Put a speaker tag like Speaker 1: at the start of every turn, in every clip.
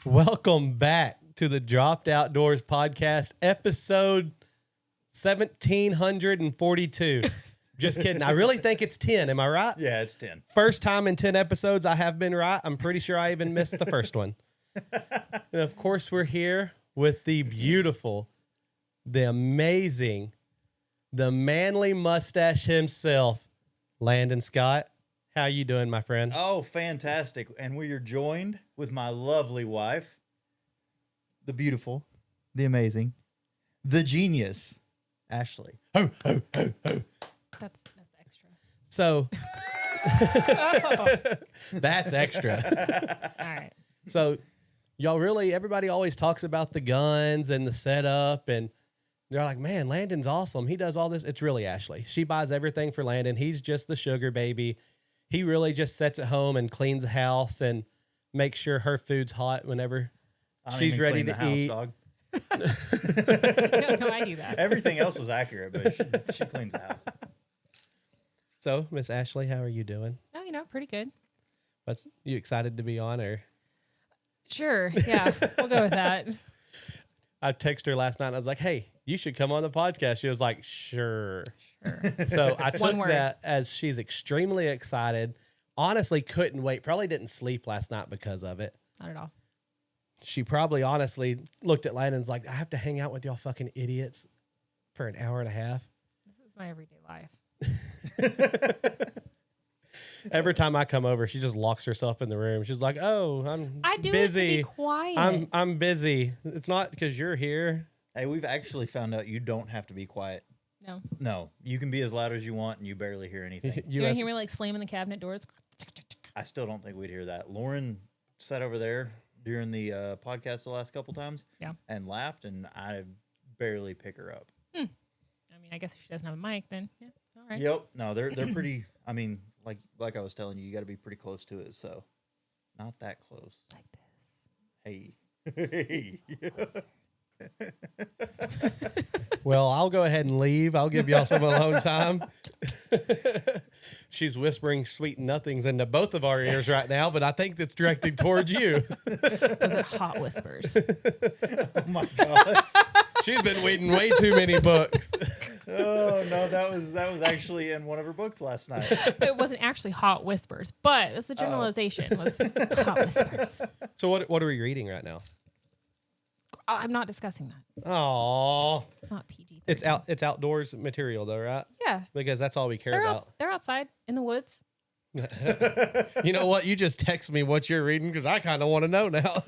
Speaker 1: Welcome back to the Dropped Outdoors podcast, episode 1742. Just kidding. I really think it's 10. Am I right?
Speaker 2: Yeah, it's 10.
Speaker 1: First time in 10 episodes I have been right. I'm pretty sure I even missed the first one. And of course, we're here with the beautiful, the amazing, the manly mustache himself, Landon Scott. How you doing, my friend?
Speaker 2: Oh, fantastic. And we are joined with my lovely wife, the beautiful, the amazing, the genius, Ashley.
Speaker 1: Ho, ho, ho, ho.
Speaker 3: That's extra.
Speaker 1: So, that's extra.
Speaker 3: All right.
Speaker 1: So, y'all really, everybody always talks about the guns and the setup, and they're like, man, Landon's awesome. He does all this. It's really Ashley. She buys everything for Landon. He's just the sugar baby. He really just sits at home and cleans the house and makes sure her food's hot whenever she's ready to eat.
Speaker 2: Dog.
Speaker 3: No, I do that.
Speaker 2: Everything else was accurate, but she cleans the house.
Speaker 1: So, Miss Ashley, how are you doing?
Speaker 3: Oh, pretty good.
Speaker 1: What's you excited to be on, or?
Speaker 3: Sure. Yeah, we'll go with that.
Speaker 1: I texted her last night and I was like, hey, you should come on the podcast. She was like, sure.
Speaker 3: Sure.
Speaker 1: So I
Speaker 3: One
Speaker 1: took
Speaker 3: word.
Speaker 1: that as she's extremely excited. Honestly, couldn't wait. Probably didn't sleep last night because of it.
Speaker 3: Not at all.
Speaker 1: She probably honestly looked at Landon's like, I have to hang out with y'all fucking idiots for an hour and a half.
Speaker 3: This is my everyday life.
Speaker 1: Every time I come over, she just locks herself in the room. She's like, oh,
Speaker 3: I do
Speaker 1: busy.
Speaker 3: it to be quiet.
Speaker 1: I'm busy. It's not because you're here.
Speaker 2: Hey, we've actually found out you don't have to be quiet.
Speaker 3: No.
Speaker 2: No, you can be as loud as you want and you barely hear anything.
Speaker 3: You don't hear me like slamming the cabinet doors?
Speaker 2: I still don't think we'd hear that. Lauren sat over there during the podcast the last couple times and laughed, and I barely pick her up.
Speaker 3: I mean, I guess if she doesn't have a mic, then yeah, all right.
Speaker 2: Yep. No, they're pretty. I mean, like I was telling you, you got to be pretty close to it. So, not that close.
Speaker 3: Like this.
Speaker 2: Hey. Hey.
Speaker 1: Well, I'll go ahead and leave. I'll give y'all some alone time. She's whispering sweet nothings into both of our ears right now, but I think that's directed towards you.
Speaker 3: Those are hot whispers.
Speaker 2: Oh my god.
Speaker 1: She's been reading way too many books.
Speaker 2: Oh no, that was actually in one of her books last night.
Speaker 3: It wasn't actually hot whispers, but that's the generalization. Was hot whispers.
Speaker 1: So what are we reading right now?
Speaker 3: I'm not discussing that.
Speaker 1: Oh,
Speaker 3: It's not PG.
Speaker 1: it's outdoors material though, right?
Speaker 3: Yeah.
Speaker 1: Because that's all we care about.
Speaker 3: They're outside in the woods.
Speaker 1: You know what? You just text me what you're reading because I kind of want to know now.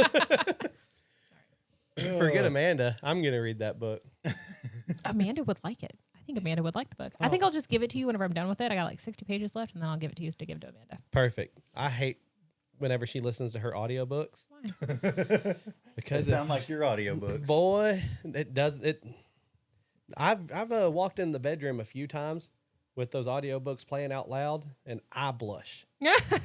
Speaker 1: Forget Amanda. I'm going to read that book.
Speaker 3: Amanda would like it. I think Amanda would like the book. I think I'll just give it to you whenever I'm done with it. I got like 60 pages left, and then I'll give it to you to give to Amanda.
Speaker 1: Perfect. I hate whenever she listens to her audiobooks.
Speaker 3: Why?
Speaker 1: Because
Speaker 2: They sound like your audiobooks.
Speaker 1: boy, it does it. I've walked in the bedroom a few times with those audiobooks playing out loud, and I blush.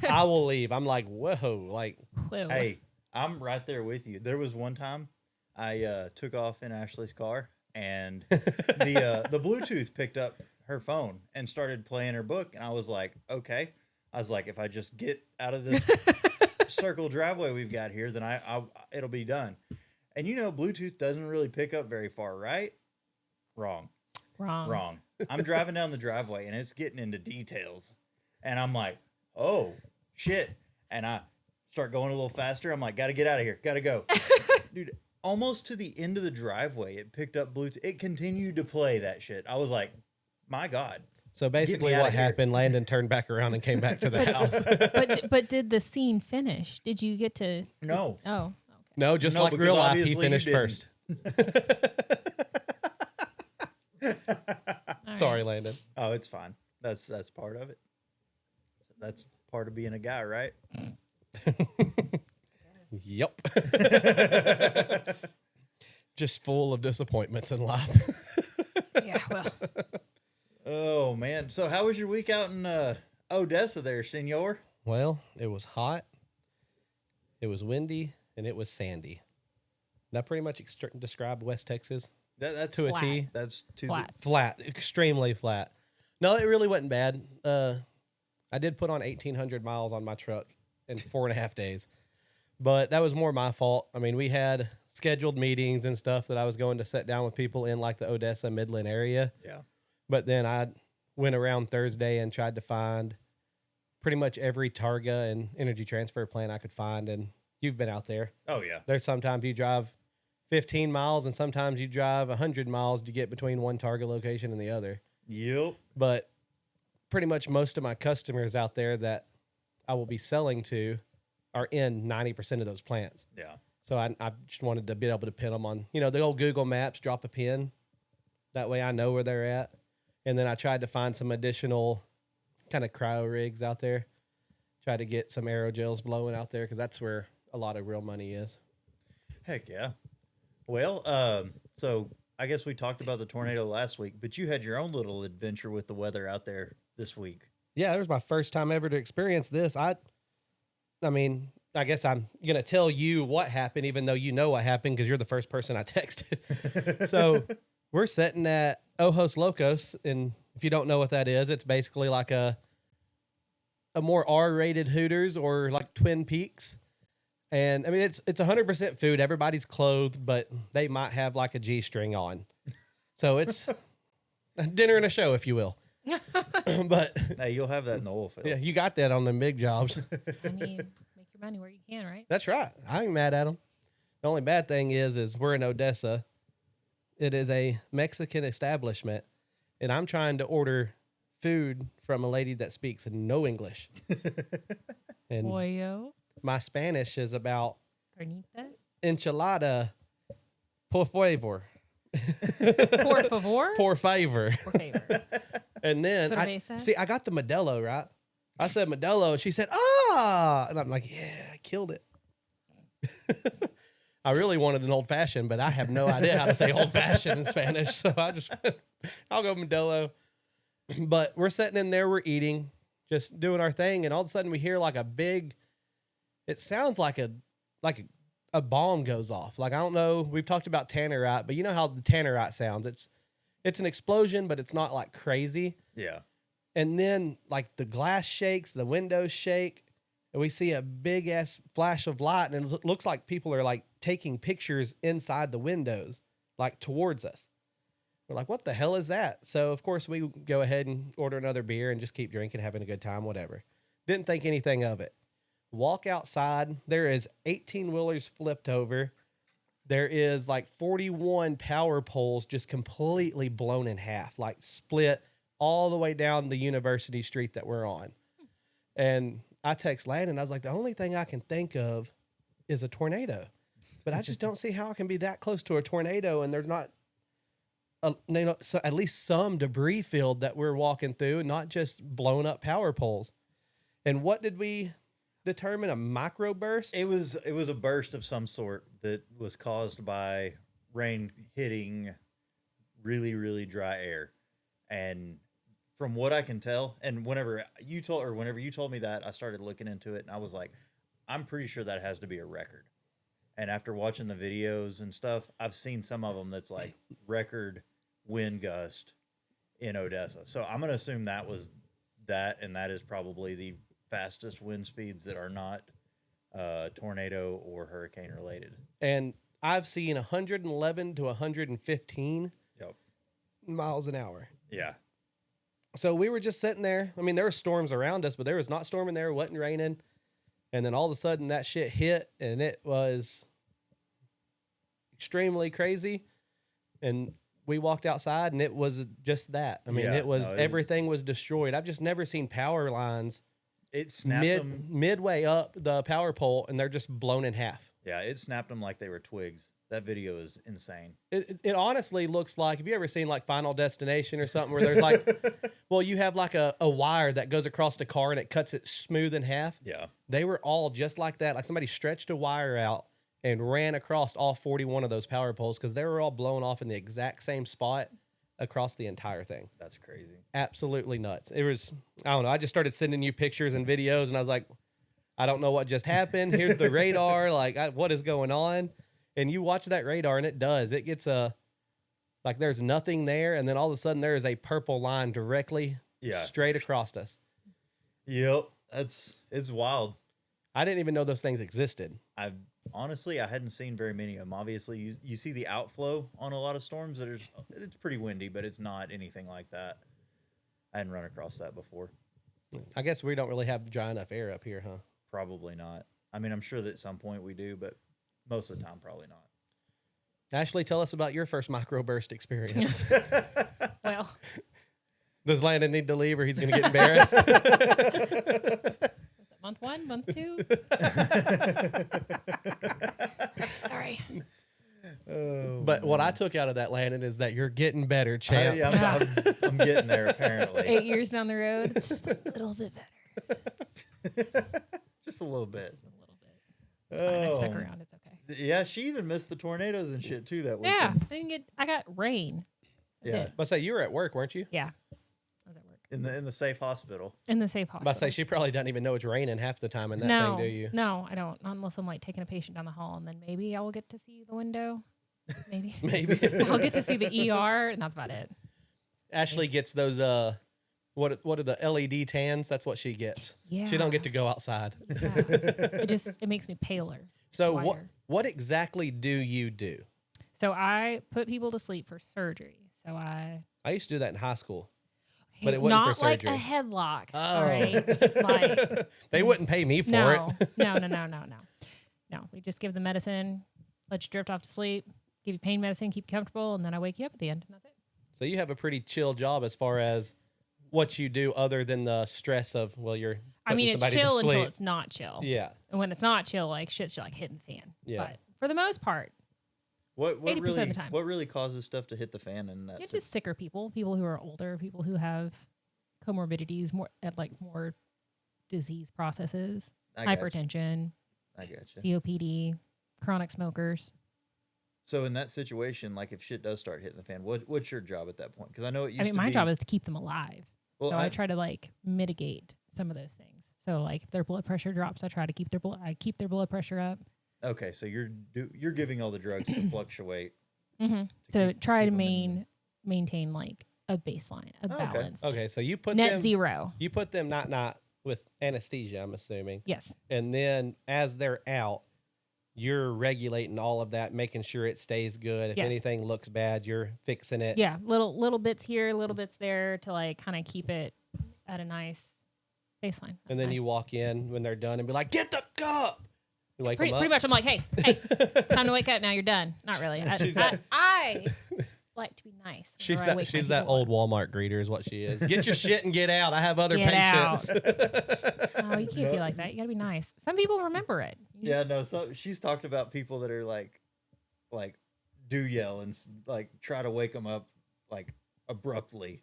Speaker 1: I will leave. I'm like, whoa, like,
Speaker 3: Whoa.
Speaker 2: Hey, I'm right there with you. There was one time I took off in Ashley's car, and the Bluetooth picked up her phone and started playing her book, and I was like, okay. I was like, if I just get out of this circle driveway we've got here, then it'll be done. And Bluetooth doesn't really pick up very far, right? Wrong. I'm driving down the driveway, and it's getting into details, and I'm like, oh shit. And I start going a little faster. I'm like, gotta get out of here. Gotta go. Dude, almost to the end of the driveway, it picked up Bluetooth. It continued to play that shit. I was like, my God.
Speaker 1: so basically what happened, Landon turned back around and came back to the house.
Speaker 3: But did the scene finish? Did you get to?
Speaker 2: No.
Speaker 3: Oh, okay.
Speaker 1: No, just
Speaker 2: No,
Speaker 1: like
Speaker 2: because
Speaker 1: real life, he
Speaker 2: obviously you
Speaker 1: finished
Speaker 2: didn't.
Speaker 1: first.
Speaker 3: All
Speaker 1: Sorry,
Speaker 3: right.
Speaker 1: Landon.
Speaker 2: Oh, it's fine. That's part of it. That's part of being a guy, right?
Speaker 1: Yep. Just full of disappointments in life.
Speaker 3: Yeah. Well.
Speaker 2: Oh man. So how was your week out in Odessa there, senor?
Speaker 1: Well, it was hot, it was windy, and it was sandy. That pretty much described West Texas
Speaker 2: That's
Speaker 1: to a
Speaker 3: Flat.
Speaker 1: T.
Speaker 2: That's too
Speaker 3: Flat.
Speaker 1: Flat, extremely flat. No, it really wasn't bad. I did put on 1,800 miles on my truck in 4.5 days. But that was more my fault. I mean, we had scheduled meetings and stuff that I was going to sit down with people in like the Odessa Midland area.
Speaker 2: Yeah.
Speaker 1: But then I went around Thursday and tried to find pretty much every Targa and Energy Transfer plant I could find. And you've been out there.
Speaker 2: Oh, yeah.
Speaker 1: There's sometimes you drive 15 miles and sometimes you drive 100 miles to get between one Targa location and the other.
Speaker 2: Yep.
Speaker 1: But pretty much most of my customers out there that I will be selling to are in 90% of those plants.
Speaker 2: Yeah.
Speaker 1: So I just wanted to be able to pin them on, the old Google Maps, drop a pin. That way I know where they're at. And then I tried to find some additional kind of cryo rigs out there. Tried to get some aerogels blowing out there because that's where a lot of real money is.
Speaker 2: Heck yeah. Well, so I guess we talked about the tornado last week, but you had your own little adventure with the weather out there this week.
Speaker 1: Yeah, it was my first time ever to experience this. I mean, I guess I'm going to tell you what happened, even though you know what happened because you're the first person I texted. So we're sitting at Ojos Locos, and if you don't know what that is, it's basically like a more R-rated Hooters or like Twin Peaks. And I mean, it's 100% food. Everybody's clothed, but they might have like a G-string on. So it's a dinner and a show, if you will. But
Speaker 2: hey, you'll have that in the oil field.
Speaker 1: yeah, you got that on the big jobs.
Speaker 3: I mean, make your money where you can, right?
Speaker 1: That's right. I ain't mad at them. The only bad thing is we're in Odessa. It is a Mexican establishment, and I'm trying to order food from a lady that speaks no English. And
Speaker 3: Pollo,
Speaker 1: my Spanish is about
Speaker 3: carnitas,
Speaker 1: enchilada, por favor.
Speaker 3: por favor,
Speaker 1: Por favor.
Speaker 3: por favor.
Speaker 1: And then,
Speaker 3: Cerveza?
Speaker 1: I got the Modelo, right? I said Modelo, and she said, ah! And I'm like, yeah, I killed it. I really wanted an old-fashioned, but I have no idea how to say old-fashioned in Spanish, so I just went, I'll go Modelo. But we're sitting in there, we're eating, just doing our thing, and all of a sudden we hear like a big, it sounds like a bomb goes off. Like, I don't know, we've talked about tannerite, but you know how the tannerite sounds. It's an explosion, but it's not like crazy.
Speaker 2: Yeah.
Speaker 1: And then like the glass shakes, the windows shake, and we see a big ass flash of light, and it looks like people are like taking pictures inside the windows, like towards us. We're like, what the hell is that? So of course we go ahead and order another beer and just keep drinking, having a good time, whatever. Didn't think anything of it. Walk outside. There is 18-wheelers flipped over. There is like 41 power poles just completely blown in half, like split all the way down the university street that we're on. And I text Landon. I was like, the only thing I can think of is a tornado. But I just don't see how it can be that close to a tornado and there's not, so at least some debris field that we're walking through, not just blown up power poles. And what did we determine? A microburst?
Speaker 2: It was a burst of some sort that was caused by rain hitting really, really dry air. And from what I can tell, and whenever you told me that, I started looking into it and I was like, I'm pretty sure that has to be a record. And after watching the videos and stuff, I've seen some of them that's like record wind gust in Odessa. So I'm going to assume that was that, and that is probably the fastest wind speeds that are not tornado or hurricane related.
Speaker 1: And I've seen 111 to 115 miles an hour.
Speaker 2: Yeah.
Speaker 1: So we were just sitting there. I mean, there were storms around us, but there was not storming there. It wasn't raining. And then all of a sudden that shit hit and it was extremely crazy. And we walked outside and it was just that. I mean, everything was destroyed. I've just never seen power lines.
Speaker 2: It snapped
Speaker 1: midway up the power pole and they're just blown in half.
Speaker 2: Yeah, it snapped them like they were twigs. That video is insane.
Speaker 1: It honestly looks like, have you ever seen like Final Destination or something where there's like, well, you have like a wire that goes across the car and it cuts it smooth in half.
Speaker 2: Yeah.
Speaker 1: They were all just like that. Like somebody stretched a wire out and ran across all 41 of those power poles because they were all blown off in the exact same spot across the entire thing.
Speaker 2: That's crazy.
Speaker 1: Absolutely nuts. It was, I don't know. I just started sending you pictures and videos and I was like, I don't know what just happened. Here's the radar. Like, what is going on? And you watch that radar and it does. It gets like there's nothing there. And then all of a sudden there is a purple line directly straight across us.
Speaker 2: Yep. It's wild.
Speaker 1: I didn't even know those things existed.
Speaker 2: I honestly I hadn't seen very many of them. Obviously, you see the outflow on a lot of storms. It's pretty windy, but it's not anything like that. I hadn't run across that before.
Speaker 1: I guess we don't really have dry enough air up here, huh?
Speaker 2: Probably not. I mean, I'm sure that at some point we do, but most of the time, probably not.
Speaker 1: Ashley, tell us about your first microburst experience.
Speaker 3: Well,
Speaker 1: Does Landon need to leave or he's going to get embarrassed?
Speaker 3: was it month 1, month 2? Sorry.
Speaker 2: Oh,
Speaker 1: But what I took out of that, Landon, is that you're getting better, champ.
Speaker 2: I'm getting there apparently.
Speaker 3: 8 years down the road, it's just a little bit better.
Speaker 2: Just a little bit.
Speaker 3: Just a little bit. It's fine. I stuck around. It's okay.
Speaker 2: Yeah, she even missed the tornadoes and shit too that
Speaker 3: Yeah,
Speaker 2: weekend.
Speaker 3: I got rain. I
Speaker 2: Yeah.
Speaker 3: did.
Speaker 1: But say you were at work, weren't you?
Speaker 3: Yeah. I was at work.
Speaker 2: In the safe hospital.
Speaker 3: In the safe
Speaker 1: But
Speaker 3: hospital.
Speaker 1: say she probably doesn't even know it's raining half the time in that
Speaker 3: no,
Speaker 1: thing, do you?
Speaker 3: No, I don't. Not unless I'm like taking a patient down the hall, and then maybe I will get to see the window. Maybe.
Speaker 1: Maybe.
Speaker 3: I'll get to see the ER, and that's about it.
Speaker 1: Ashley gets those what are the LED tans? That's what she gets.
Speaker 3: Yeah.
Speaker 1: She don't get to go outside.
Speaker 3: Yeah. It makes me paler.
Speaker 1: So
Speaker 3: Whiter.
Speaker 1: what exactly do you do?
Speaker 3: So I put people to sleep for surgery. So I
Speaker 1: I used to do that in high school. But it wasn't
Speaker 3: not
Speaker 1: for
Speaker 3: like
Speaker 1: surgery.
Speaker 3: a headlock.
Speaker 1: Oh.
Speaker 3: All right. Like
Speaker 1: They wouldn't pay me for
Speaker 3: no,
Speaker 1: it.
Speaker 3: no. No, we just give the medicine, let you drift off to sleep, give you pain medicine, keep you comfortable, and then I wake you up at the end, and that's it.
Speaker 1: So you have a pretty chill job as far as what you do other than the stress of, well, you're
Speaker 3: I mean,
Speaker 1: putting
Speaker 3: it's
Speaker 1: somebody to
Speaker 3: chill until
Speaker 1: sleep.
Speaker 3: it's not chill.
Speaker 1: Yeah.
Speaker 3: And when it's not chill, like shit's like hitting the fan.
Speaker 1: Yeah.
Speaker 3: But for the most part,
Speaker 2: What
Speaker 3: 80%
Speaker 2: really
Speaker 3: of the time.
Speaker 2: what really causes stuff to hit the fan and
Speaker 3: it's
Speaker 2: that's
Speaker 3: just sicker people who are older, people who have comorbidities, more disease processes, hypertension,
Speaker 2: I got you.
Speaker 3: COPD, chronic smokers.
Speaker 2: So in that situation, like if shit does start hitting the fan, what's your job at that point? Because I know it used
Speaker 3: I mean,
Speaker 2: to
Speaker 3: my
Speaker 2: be.
Speaker 3: job is to keep them alive.
Speaker 2: Well,
Speaker 3: So I try to like mitigate some of those things. So like if their blood pressure drops, I try to keep their blood pressure up.
Speaker 2: Okay, so you're giving all the drugs to fluctuate.
Speaker 3: Mm-hmm.
Speaker 2: To
Speaker 3: To try to
Speaker 2: keep 'em in-
Speaker 3: maintain like a baseline, a
Speaker 2: okay.
Speaker 3: balanced
Speaker 1: Okay, so you put
Speaker 3: net
Speaker 1: them
Speaker 3: zero.
Speaker 1: You put them not with anesthesia, I'm assuming.
Speaker 3: Yes.
Speaker 1: And then as they're out, you're regulating all of that, making sure it stays good. If
Speaker 3: Yes.
Speaker 1: anything looks bad, you're fixing it.
Speaker 3: Yeah. Little bits here, little bits there to like kind of keep it at a nice baseline.
Speaker 1: And then you walk in when they're done and be like, "Get the up!" You wake them up.
Speaker 3: pretty much. I'm like, hey, it's time to wake up. Now you're done. Not really. I like to be nice.
Speaker 1: She's
Speaker 3: whenever I wake my
Speaker 1: that
Speaker 3: people
Speaker 1: old
Speaker 3: up.
Speaker 1: Walmart greeter is what she is. Get your shit and get out. I have other
Speaker 3: Get
Speaker 1: patients.
Speaker 3: Oh, you can't be like that. You gotta be nice. Some people remember it. You
Speaker 2: Yeah,
Speaker 3: just-
Speaker 2: no. So she's talked about people that are like do yell and like try to wake them up like abruptly.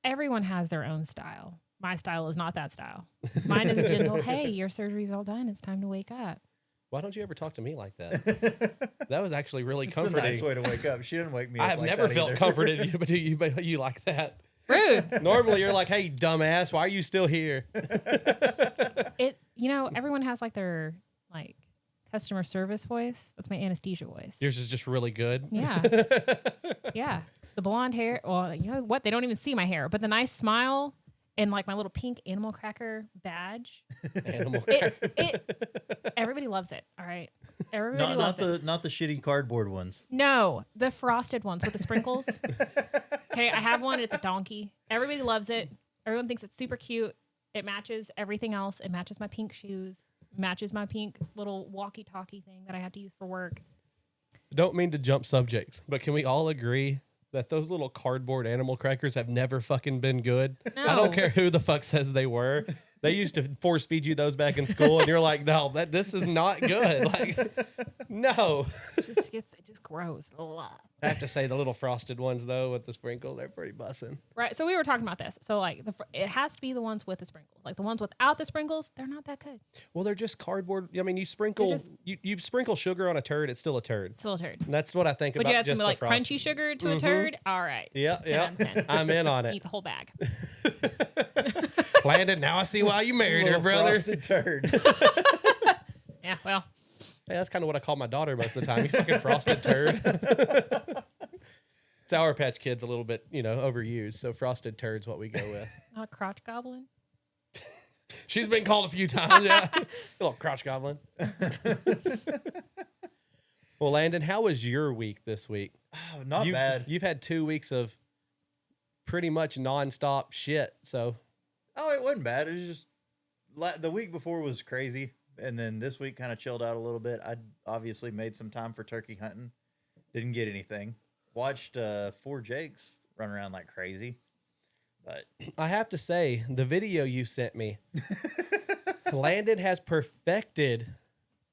Speaker 3: Everyone has their own style. My style is not that style. Mine is a gentle, hey, your surgery's all done. It's time to wake up.
Speaker 1: Why don't you ever talk to me like that? That was actually really
Speaker 2: It's
Speaker 1: comforting.
Speaker 2: a nice way to wake up. She didn't wake me up.
Speaker 1: I have
Speaker 2: like
Speaker 1: never
Speaker 2: that
Speaker 1: felt
Speaker 2: either.
Speaker 1: comforted, but you like that?
Speaker 3: Rude.
Speaker 1: Normally, you're like, "Hey, dumbass, why are you still here?"
Speaker 3: Everyone has like their like customer service voice. That's my anesthesia voice.
Speaker 1: Yours is just really good.
Speaker 3: Yeah. Yeah. The blonde hair. Well, you know what? They don't even see my hair, but the nice smile and like my little pink animal cracker badge.
Speaker 1: Animal.
Speaker 3: Everybody loves it. All right. Everybody
Speaker 2: Not
Speaker 3: loves it.
Speaker 2: not the shitty cardboard ones.
Speaker 3: No, the frosted ones with the sprinkles. Okay, I have one. It's a donkey. Everybody loves it. Everyone thinks it's super cute. It matches everything else. It matches my pink shoes. Matches my pink little walkie-talkie thing that I have to use for work.
Speaker 1: Don't mean to jump subjects, but can we all agree that those little cardboard animal crackers have never fucking been good? I
Speaker 3: No.
Speaker 1: don't care who the fuck says they were. They used to force feed you those back in school, and you're like, "No, this is not good." Like, no.
Speaker 3: It just grows. Ugh.
Speaker 1: I have to say the little frosted ones though with the sprinkle, they're pretty bussin'.
Speaker 3: Right. So we were talking about this. So like it has to be the ones with the sprinkles. Like the ones without the sprinkles, they're not that good.
Speaker 1: Well, they're just cardboard. I mean, you sprinkle you sprinkle sugar on a turd, it's still a turd.
Speaker 3: Still a turd.
Speaker 1: And that's what I think
Speaker 3: Would
Speaker 1: about
Speaker 3: you add
Speaker 1: just
Speaker 3: some like
Speaker 1: the
Speaker 3: crunchy sugar to a turd? All right.
Speaker 1: Yeah,
Speaker 3: 10
Speaker 1: yeah.
Speaker 3: out of 10.
Speaker 1: I'm in on
Speaker 3: Eat
Speaker 1: it.
Speaker 3: the whole bag.
Speaker 1: Landon, now I see why you married her,
Speaker 2: Little
Speaker 1: brother.
Speaker 2: frosted turds.
Speaker 3: Yeah. Well.
Speaker 1: Hey, that's kind of what I call my daughter most of the time. You fucking frosted turd. Sour Patch Kid's a little bit, overused. So frosted turd's what we go with.
Speaker 3: Not a crotch goblin.
Speaker 1: She's been called a few times. Yeah. Little crotch goblin. Well, Landon, how was your week this week?
Speaker 2: Oh, not bad.
Speaker 1: You've had 2 weeks of pretty much nonstop shit. So,
Speaker 2: Oh, it wasn't bad. It was just the week before was crazy, and then this week kind of chilled out a little bit. I obviously made some time for turkey hunting. Didn't get anything. Watched 4 jakes run around like crazy. But
Speaker 1: I have to say, the video you sent me, Landon has perfected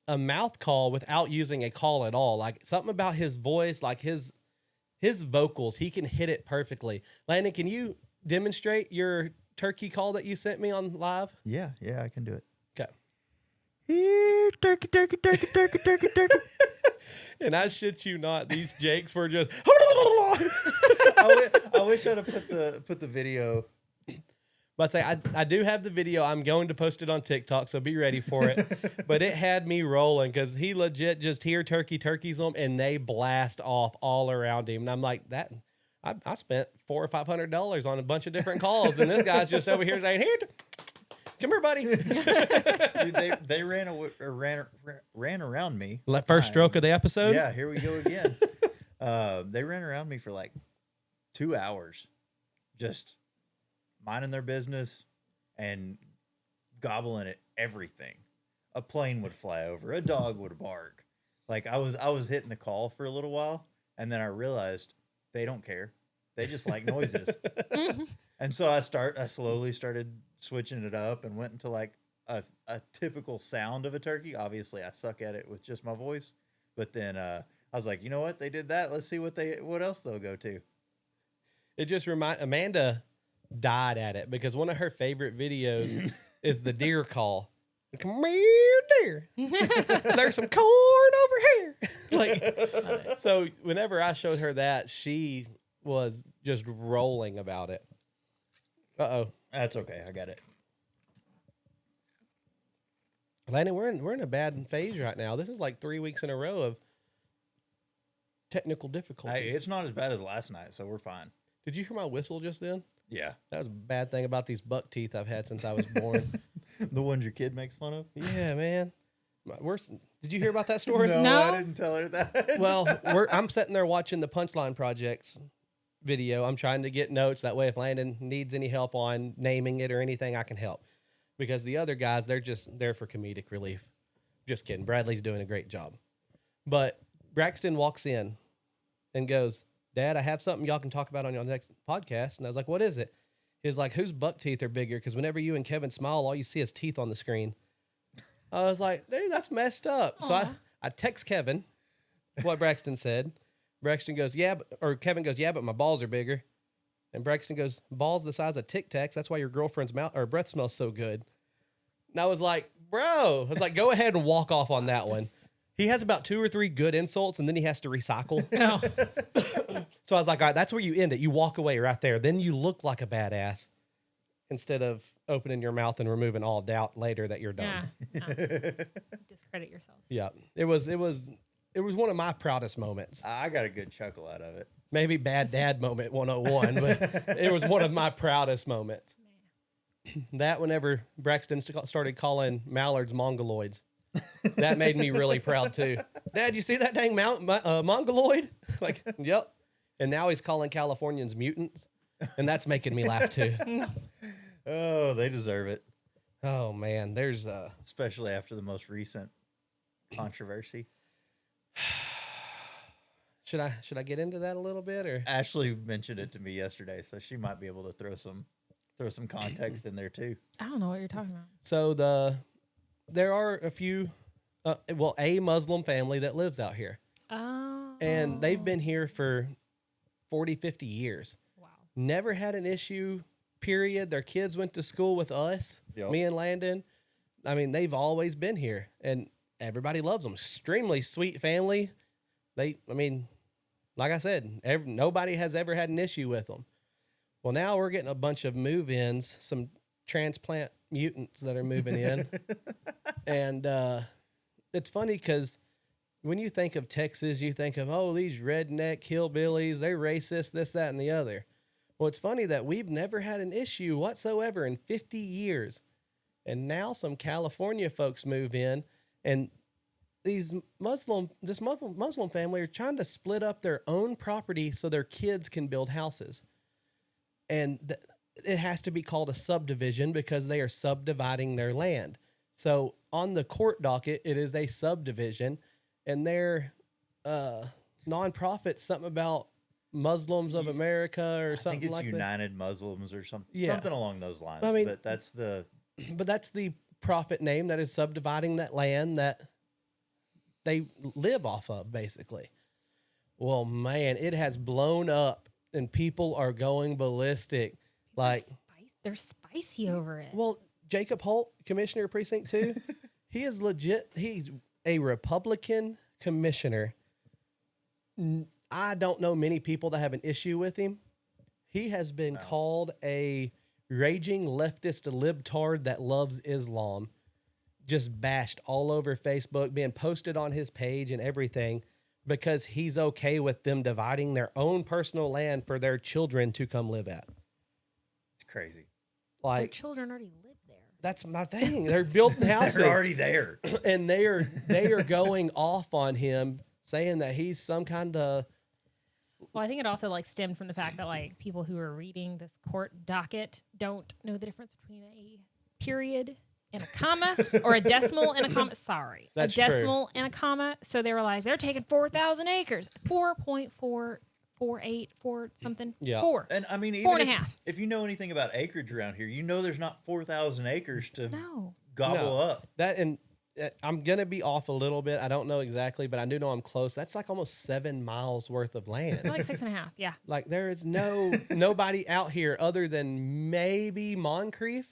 Speaker 1: a mouth call without using a call at all. Like something about his voice, like his vocals, he can hit it perfectly. Landon, can you demonstrate your turkey call that you sent me on live?
Speaker 2: yeah, I can do it.
Speaker 1: Okay.
Speaker 2: Here, turkey, turkey, turkey, turkey, turkey, turkey.
Speaker 1: And I shit you not, these jakes were just.
Speaker 2: I wish I'd have put the video.
Speaker 1: But say I do have the video. I'm going to post it on TikTok, so be ready for it. But it had me rolling because he legit just hear turkeys them and they blast off all around him. And I'm like, I spent $400 or $500 on a bunch of different calls, and this guy's just over here saying, "Here, come here, buddy."
Speaker 2: Dude, they ran around me.
Speaker 1: First stroke of the episode.
Speaker 2: Yeah, here we go again. They ran around me for like 2 hours, just minding their business and gobbling at everything. A plane would fly over, a dog would bark. Like I was hitting the call for a little while, and then I realized they don't care. They just like noises. And so I slowly started switching it up and went into like a typical sound of a turkey. Obviously, I suck at it with just my voice. But then I was like, you know what? They did that. Let's see what else they'll go to. It
Speaker 1: just Amanda died at it because one of her favorite videos is the deer call. Come here, deer. There's some corn over here. So whenever I showed her that, she was just rolling about it. Uh-oh.
Speaker 2: That's okay. I got it.
Speaker 1: Landon, we're in a bad phase right now. This is like 3 weeks in a row of technical difficulties.
Speaker 2: Hey, it's not as bad as last night, so we're fine.
Speaker 1: Did you hear my whistle just then?
Speaker 2: Yeah.
Speaker 1: That was a bad thing about these buck teeth I've had since I was born.
Speaker 2: The ones your kid makes fun of?
Speaker 1: Yeah, man. Did you hear about that story?
Speaker 2: No, I didn't tell her that.
Speaker 1: Well, I'm sitting there watching the Punchline Project's video. I'm trying to get notes. That way, if Landon needs any help on naming it or anything, I can help. Because the other guys, they're just there for comedic relief. Just kidding. Bradley's doing a great job. But Braxton walks in and goes, "Dad, I have something y'all can talk about on your next podcast." And I was like, "What is it?" He's like, "Whose buck teeth are bigger? Because whenever you and Kevin smile, all you see is teeth on the screen." I was like, "Dude, that's messed up." Aww. So I text Kevin what Braxton said. Braxton goes, Kevin goes, "Yeah, but my balls are bigger." And Braxton goes, "Balls the size of Tic Tacs. That's why your girlfriend's mouth or breath smells so good." And I was like, "Bro," I was like, "Go ahead and walk off on that one." He has about 2 or 3 good insults, and then he has to recycle. Oh. So I was like, all right, that's where you end it. You walk away right there. Then you look like a badass instead of opening your mouth and removing all doubt later that you're done.
Speaker 3: Yeah. Discredit yourself.
Speaker 1: Yeah. It was one of my proudest moments.
Speaker 2: I got a good chuckle out of it.
Speaker 1: Maybe bad dad moment 101, but it was one of my proudest moments. That whenever Braxton started calling mallards mongoloids. That made me really proud too. "Dad, you see that dang mongoloid?" Like, yep. And now he's calling Californians mutants, and that's making me laugh too.
Speaker 2: Oh, they deserve it.
Speaker 1: Oh man, there's
Speaker 2: especially after the most recent controversy.
Speaker 1: Should I get into that a little bit, or
Speaker 2: Ashley mentioned it to me yesterday, so she might be able to throw some context in there too.
Speaker 3: I don't know what you're talking about.
Speaker 1: So there are a few, a Muslim family that lives out here.
Speaker 3: Oh.
Speaker 1: And they've been here for 40, 50 years.
Speaker 3: Wow.
Speaker 1: Never had an issue, period. Their kids went to school with us, me and Landon. I mean, they've always been here, and everybody loves them. Extremely sweet family. Like I said, nobody has ever had an issue with them. Well, now we're getting a bunch of move-ins, some transplant mutants that are moving in. And it's funny because when you think of Texas, you think of, oh, these redneck hillbillies, they're racist, this, that, and the other. Well, it's funny that we've never had an issue whatsoever in 50 years And now some California folks move in, and this Muslim family are trying to split up their own property so their kids can build houses. And it has to be called a subdivision because they are subdividing their land. So on the court docket, it is a subdivision, and their nonprofit, something about Muslims of America or something
Speaker 2: I think it's
Speaker 1: like
Speaker 2: United Muslims or something,
Speaker 1: Yeah.
Speaker 2: something along those lines.
Speaker 1: I mean-
Speaker 2: but that's the
Speaker 1: that. But that's the profit name that is subdividing that land that they live off of, basically. Well, man, it has blown up, and people are going ballistic. Like,
Speaker 3: They're spicy over it.
Speaker 1: well, Jacob Holt, Commissioner of Precinct 2, he is legit. He's a Republican commissioner. I don't know many people that have an issue with him. He has been called a raging leftist libtard that loves Islam, just bashed all over Facebook, being posted on his page and everything because he's okay with them dividing their own personal land for their children to come live at.
Speaker 2: it's crazy.
Speaker 3: Their
Speaker 1: Like,
Speaker 3: children already live there.
Speaker 1: that's my thing. They're building houses.
Speaker 2: They're already there.
Speaker 1: And they are going off on him, saying that he's some kind of
Speaker 3: Well, I think it also like stemmed from the fact that like people who are reading this court docket don't know the difference between a period and a comma or a decimal and a comma. Sorry,
Speaker 1: That's
Speaker 3: a decimal and a comma. So they were like, they're taking 4,000 acres, 4.448 something.
Speaker 1: Yeah.
Speaker 3: 4.
Speaker 2: And I mean, even
Speaker 3: 4.5.
Speaker 2: if you know anything about acreage around here, you know there's not 4,000 acres to
Speaker 3: No.
Speaker 2: gobble
Speaker 1: No.
Speaker 2: up.
Speaker 1: that. And I'm gonna be off a little bit. I don't know exactly, but I do know I'm close. That's like almost 7 miles worth of land.
Speaker 3: They're like 6.5. Yeah.
Speaker 1: Like there is nobody out here other than maybe Moncrief.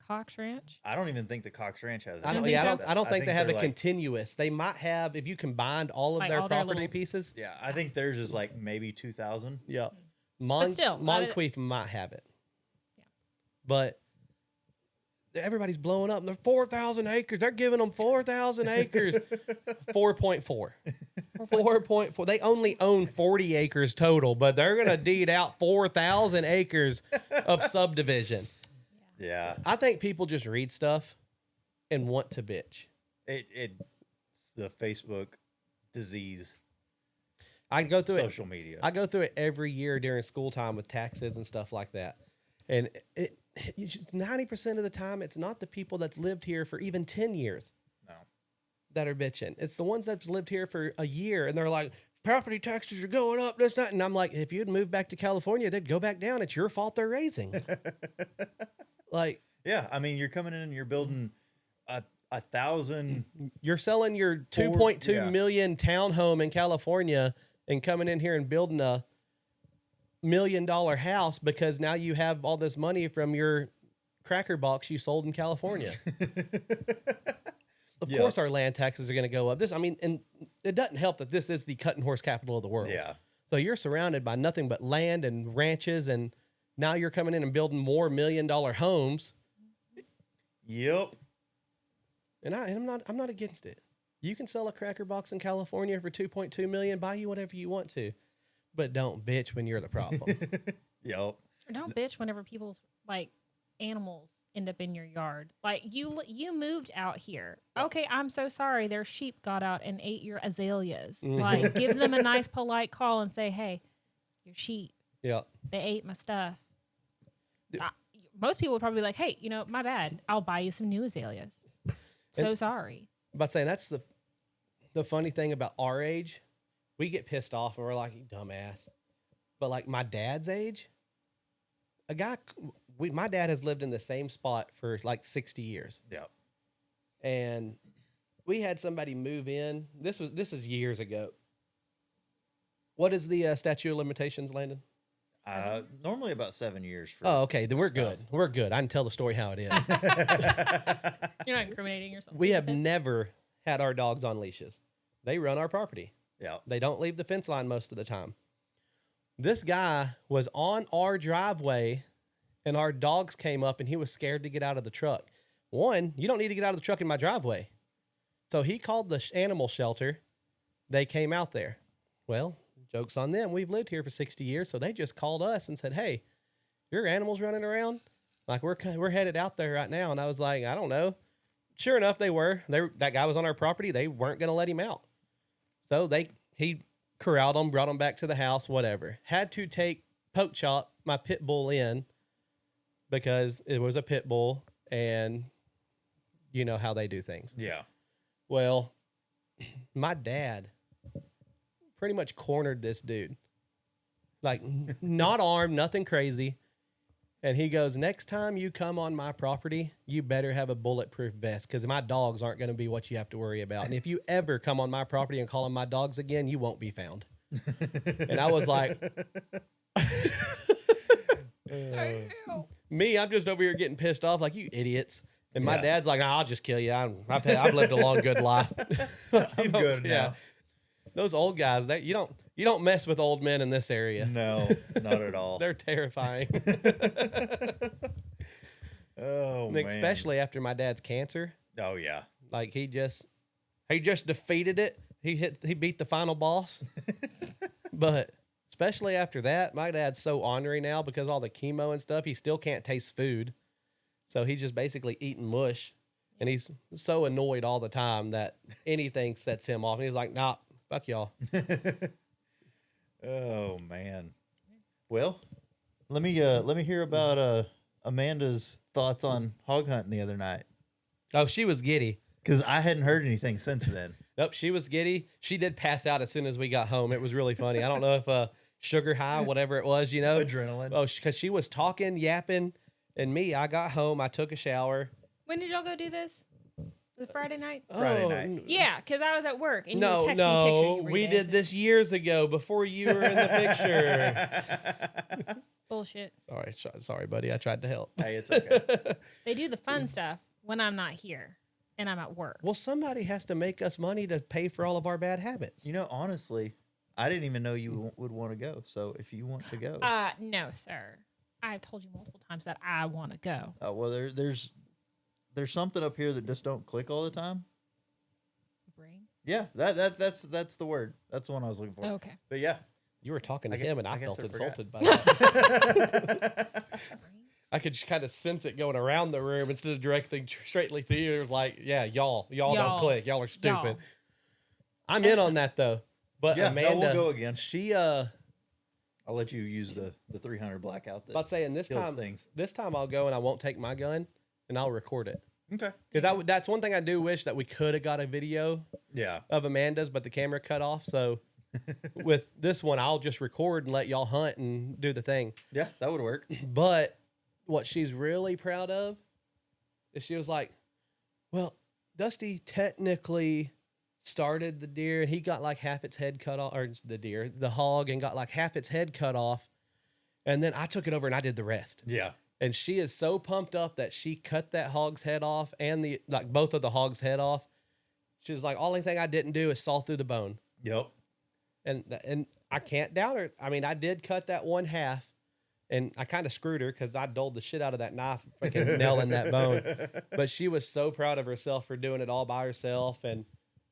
Speaker 3: Cox Ranch.
Speaker 2: I don't even think the Cox Ranch has.
Speaker 3: I don't
Speaker 2: anything
Speaker 3: think so.
Speaker 2: like that.
Speaker 1: I don't think they have a
Speaker 2: they're like-
Speaker 1: continuous. They might have if you combined all of
Speaker 3: Like
Speaker 1: their
Speaker 3: all their
Speaker 1: property
Speaker 3: little-
Speaker 1: pieces.
Speaker 2: Yeah, I think theirs is like maybe 2,000.
Speaker 1: Yeah.
Speaker 3: But still,
Speaker 1: Moncrief might have it.
Speaker 3: Yeah.
Speaker 1: But everybody's blowing up. They're 4,000 acres. They're giving them 4,000 acres. 4.4. 4.4. They only own 40 acres total, but they're going to deed out 4,000 acres of subdivision.
Speaker 2: Yeah,
Speaker 1: I think people just read stuff and want to bitch.
Speaker 2: it's the Facebook disease.
Speaker 1: I go through
Speaker 2: Social media.
Speaker 1: I go through it every year during school time with taxes and stuff like that. And 90% of the time, it's not the people that's lived here for even 10 years
Speaker 2: No.
Speaker 1: that are bitching. It's the ones that's lived here for a year and they're like, property taxes are going up, this, that. And I'm like, if you'd moved back to California, they'd go back down. It's your fault they're raising. Like,
Speaker 2: Yeah, I mean, you're coming in and you're building a 1,000.
Speaker 1: you're selling your 2.2
Speaker 2: yeah.
Speaker 1: million townhome in California and coming in here and building a $1 million house because now you have all this money from your cracker box you sold in California. Of
Speaker 2: Yeah.
Speaker 1: course, our land taxes are going to go up. And it doesn't help that this is the cutting horse capital of the world.
Speaker 2: Yeah.
Speaker 1: So you're surrounded by nothing but land and ranches, and now you're coming in and building more $1 million homes.
Speaker 2: Yep.
Speaker 1: And I'm not against it. You can sell a cracker box in California for 2.2 million. Buy you whatever you want to, but don't bitch when you're the problem.
Speaker 2: Yep.
Speaker 3: Or don't bitch whenever people's like animals end up in your yard. Like you moved out here. Okay, I'm so sorry. Their sheep got out and ate your azaleas. Like give them a nice polite call and say, "Hey, your sheep,
Speaker 1: Yeah.
Speaker 3: they ate my stuff." Most people would probably be like, "Hey, my bad. I'll buy you some new azaleas." So sorry.
Speaker 1: But saying that's the funny thing about our age, we get pissed off and we're like, you dumbass. But like my dad's age, my dad has lived in the same spot for like 60 years.
Speaker 2: Yep.
Speaker 1: And we had somebody move in. This is years ago. What is the statute of limitations, Landon?
Speaker 2: Normally about 7 years. For
Speaker 1: Oh, okay. Then we're
Speaker 2: stuff.
Speaker 1: good. We're good. I can tell the story how it is.
Speaker 3: You're not incriminating yourself.
Speaker 1: We have never had our dogs on leashes. They run our property.
Speaker 2: Yep.
Speaker 1: They don't leave the fence line most of the time. This guy was on our driveway and our dogs came up and he was scared to get out of the truck. One, you don't need to get out of the truck in my driveway. So he called the animal shelter. They came out there. Well, joke's on them. We've lived here for 60 years. So they just called us and said, hey, your animal's running around. Like, we're headed out there right now. And I was like, I don't know. Sure enough, they were. That guy was on our property. They weren't going to let him out. So he corralled them, brought them back to the house, whatever. Had to take Poke Chop, my pit bull, in because it was a pit bull, and you know how they do things.
Speaker 2: Yeah.
Speaker 1: Well, my dad pretty much cornered this dude. Like, not armed, nothing crazy. And he goes, next time you come on my property, you better have a bulletproof vest because my dogs aren't going to be what you have to worry about. And if you ever come on my property and call them my dogs again, you won't be found. And I was like, me, I'm just over here getting pissed off like, you idiots. And my dad's like, nah, I'll just kill you. I've lived a long, good life.
Speaker 2: I'm good now.
Speaker 1: Those old guys, you don't mess with old men in this area.
Speaker 2: No, not at all.
Speaker 1: They're terrifying.
Speaker 2: Oh, man.
Speaker 1: Especially after my dad's cancer.
Speaker 2: Oh, yeah.
Speaker 1: Like he just defeated it. He beat the final boss. But especially after that, my dad's so ornery now because all the chemo and stuff, he still can't taste food. So he's just basically eating mush. And he's so annoyed all the time that anything sets him off. And he's like, nah, fuck y'all.
Speaker 2: Oh, man. Well, let me hear about Amanda's thoughts on hog hunting the other night.
Speaker 1: Oh, she was giddy.
Speaker 2: Because I hadn't heard anything since then.
Speaker 1: Nope, she was giddy. She did pass out as soon as we got home. It was really funny. I don't know if sugar high, whatever it was, you know.
Speaker 2: Adrenaline.
Speaker 1: Oh, because she was talking, yapping, and me, I got home, I took a shower.
Speaker 3: When did y'all go do this? Was it Friday night?
Speaker 2: Friday night.
Speaker 3: Yeah, because I was at work and you
Speaker 1: No,
Speaker 3: were texting me pictures. You
Speaker 1: we did this years ago before you were in the picture.
Speaker 3: Bullshit.
Speaker 1: Sorry, buddy. I tried to help.
Speaker 2: Hey, it's okay.
Speaker 3: They do the fun stuff when I'm not here and I'm at work.
Speaker 1: Well, somebody has to make us money to pay for all of our bad habits.
Speaker 2: You know, honestly, I didn't even know you would want to go. So if you want to go.
Speaker 3: No, sir. I've told you multiple times that I want to go.
Speaker 2: Well, there's something up here that just don't click all the time.
Speaker 3: Brain?
Speaker 2: Yeah, that's the word. That's the one I was looking for.
Speaker 3: Okay.
Speaker 2: But yeah.
Speaker 1: You were talking to him, and I felt insulted by
Speaker 2: Brain?
Speaker 1: that. I could just kind of sense it going around the room instead of directing straightly to you. It was like, yeah, y'all don't click. Y'all are stupid.
Speaker 3: Y'all.
Speaker 1: I'm in on that though. But
Speaker 2: Yeah,
Speaker 1: Amanda,
Speaker 2: no, we'll go again.
Speaker 1: She
Speaker 2: I'll let you use the 300 blackout. That
Speaker 1: about saying this
Speaker 2: kills
Speaker 1: time.
Speaker 2: things.
Speaker 1: This time I'll go and I won't take my gun and I'll record it.
Speaker 2: Okay.
Speaker 1: Because that's one thing I do wish that we could have got a video
Speaker 2: Yeah.
Speaker 1: of Amanda's, but the camera cut off. So with this one, I'll just record and let y'all hunt and do the thing.
Speaker 2: Yeah, that would work.
Speaker 1: But what she's really proud of is she was like, well, Dusty technically started the deer and he got like half its head cut off, or the hog, and got like half its head cut off. And then I took it over and I did the rest.
Speaker 2: Yeah.
Speaker 1: And she is so pumped up that she cut that hog's head off and both of the hog's head off. She was like, only thing I didn't do is saw through the bone.
Speaker 2: Yep.
Speaker 1: And I can't doubt her. I mean, I did cut that one half, and I kind of screwed her because I doled the shit out of that knife, fucking nailing that bone. But she was so proud of herself for doing it all by herself. And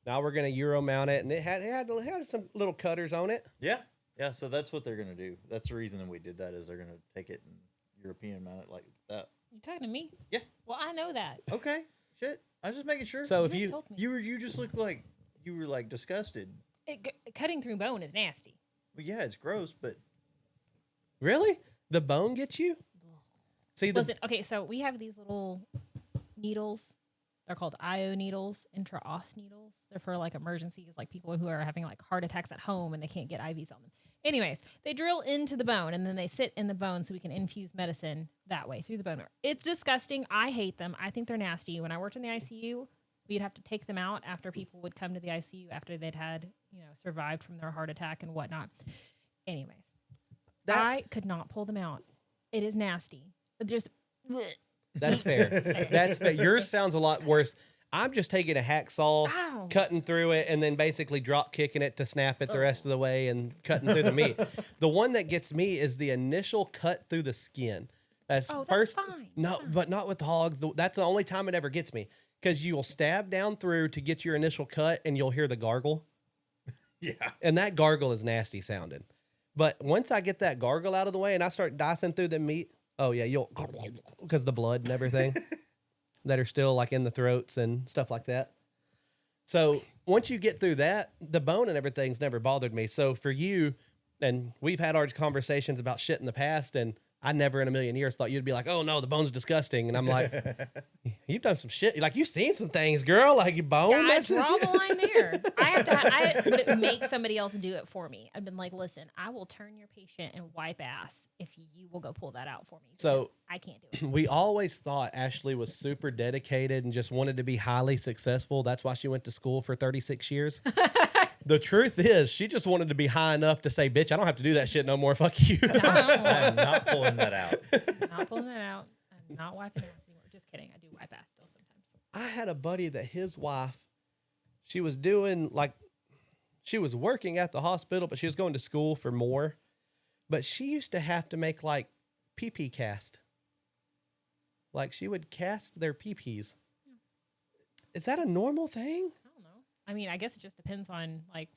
Speaker 1: now we're gonna Euro mount it, and it had some little cutters on it.
Speaker 2: Yeah. Yeah. So that's what they're gonna do. That's the reason that we did that, is they're gonna take it and European mount it like that.
Speaker 3: You talking to me?
Speaker 2: Yeah.
Speaker 3: Well, I know that.
Speaker 2: Okay. Shit. I was just making sure.
Speaker 1: So if
Speaker 3: You
Speaker 1: you
Speaker 3: told me.
Speaker 2: you just looked like you were like disgusted.
Speaker 3: Cutting through bone is nasty.
Speaker 2: Well, yeah, it's gross, but
Speaker 1: really the bone gets you. See the
Speaker 3: Listen, okay, so we have these little needles. They're called IO needles, intraos needles. They're for like emergencies, like people who are having like heart attacks at home and they can't get IVs on them. Anyways, they drill into the bone and then they sit in the bone so we can infuse medicine that way through the bone. It's disgusting. I hate them. I think they're nasty. When I worked in the ICU, we'd have to take them out after people would come to the ICU after they'd had, survived from their heart attack and whatnot. Anyways, I could not pull them out. It is nasty. It just...
Speaker 1: That's fair. That's fair. Yours sounds a lot worse. I'm just taking a hacksaw,
Speaker 3: Ow.
Speaker 1: cutting through it, and then basically drop kicking it to snap it the rest of the way and cutting through the meat. The one that gets me is the initial cut through the skin. That's first.
Speaker 3: Fine.
Speaker 1: No, but not with hogs. That's the only time it ever gets me, because you'll stab down through to get your initial cut, and you'll hear the gargle.
Speaker 2: yeah.
Speaker 1: And that gargle is nasty sounding. But once I get that gargle out of the way and I start dicing through the meat, Oh yeah, you'll because the blood and everything that are still like in the throats and stuff like that. So once you get through that, the bone and everything's never bothered me. So for you, and we've had our conversations about shit in the past, and I never in a million years thought you'd be like, oh no, the bone's disgusting. And I'm like, you've done some shit. Like, you've seen some things, girl. Like, your bone.
Speaker 3: Yeah, I
Speaker 1: that's
Speaker 3: draw the line there. I would make somebody else do it for me. I've been like, listen, I will turn your patient and wipe ass if you will go pull that out for me.
Speaker 1: So
Speaker 3: I can't do it.
Speaker 1: we always thought Ashley was super dedicated and just wanted to be highly successful. That's why she went to school for 36 years. The truth is, she just wanted to be high enough to say, bitch, I don't have to do that shit no more. Fuck you.
Speaker 2: I am not pulling that out.
Speaker 3: Not pulling that out. I'm not wiping ass anymore. Just kidding. I do wipe ass still sometimes.
Speaker 1: I had a buddy that his wife, she was doing like, she was working at the hospital, but she was going to school for more. But she used to have to make like pee-pee cast. Like, she would cast their pee-pees. Is that a normal thing?
Speaker 3: I don't know. I mean, I guess it just depends on like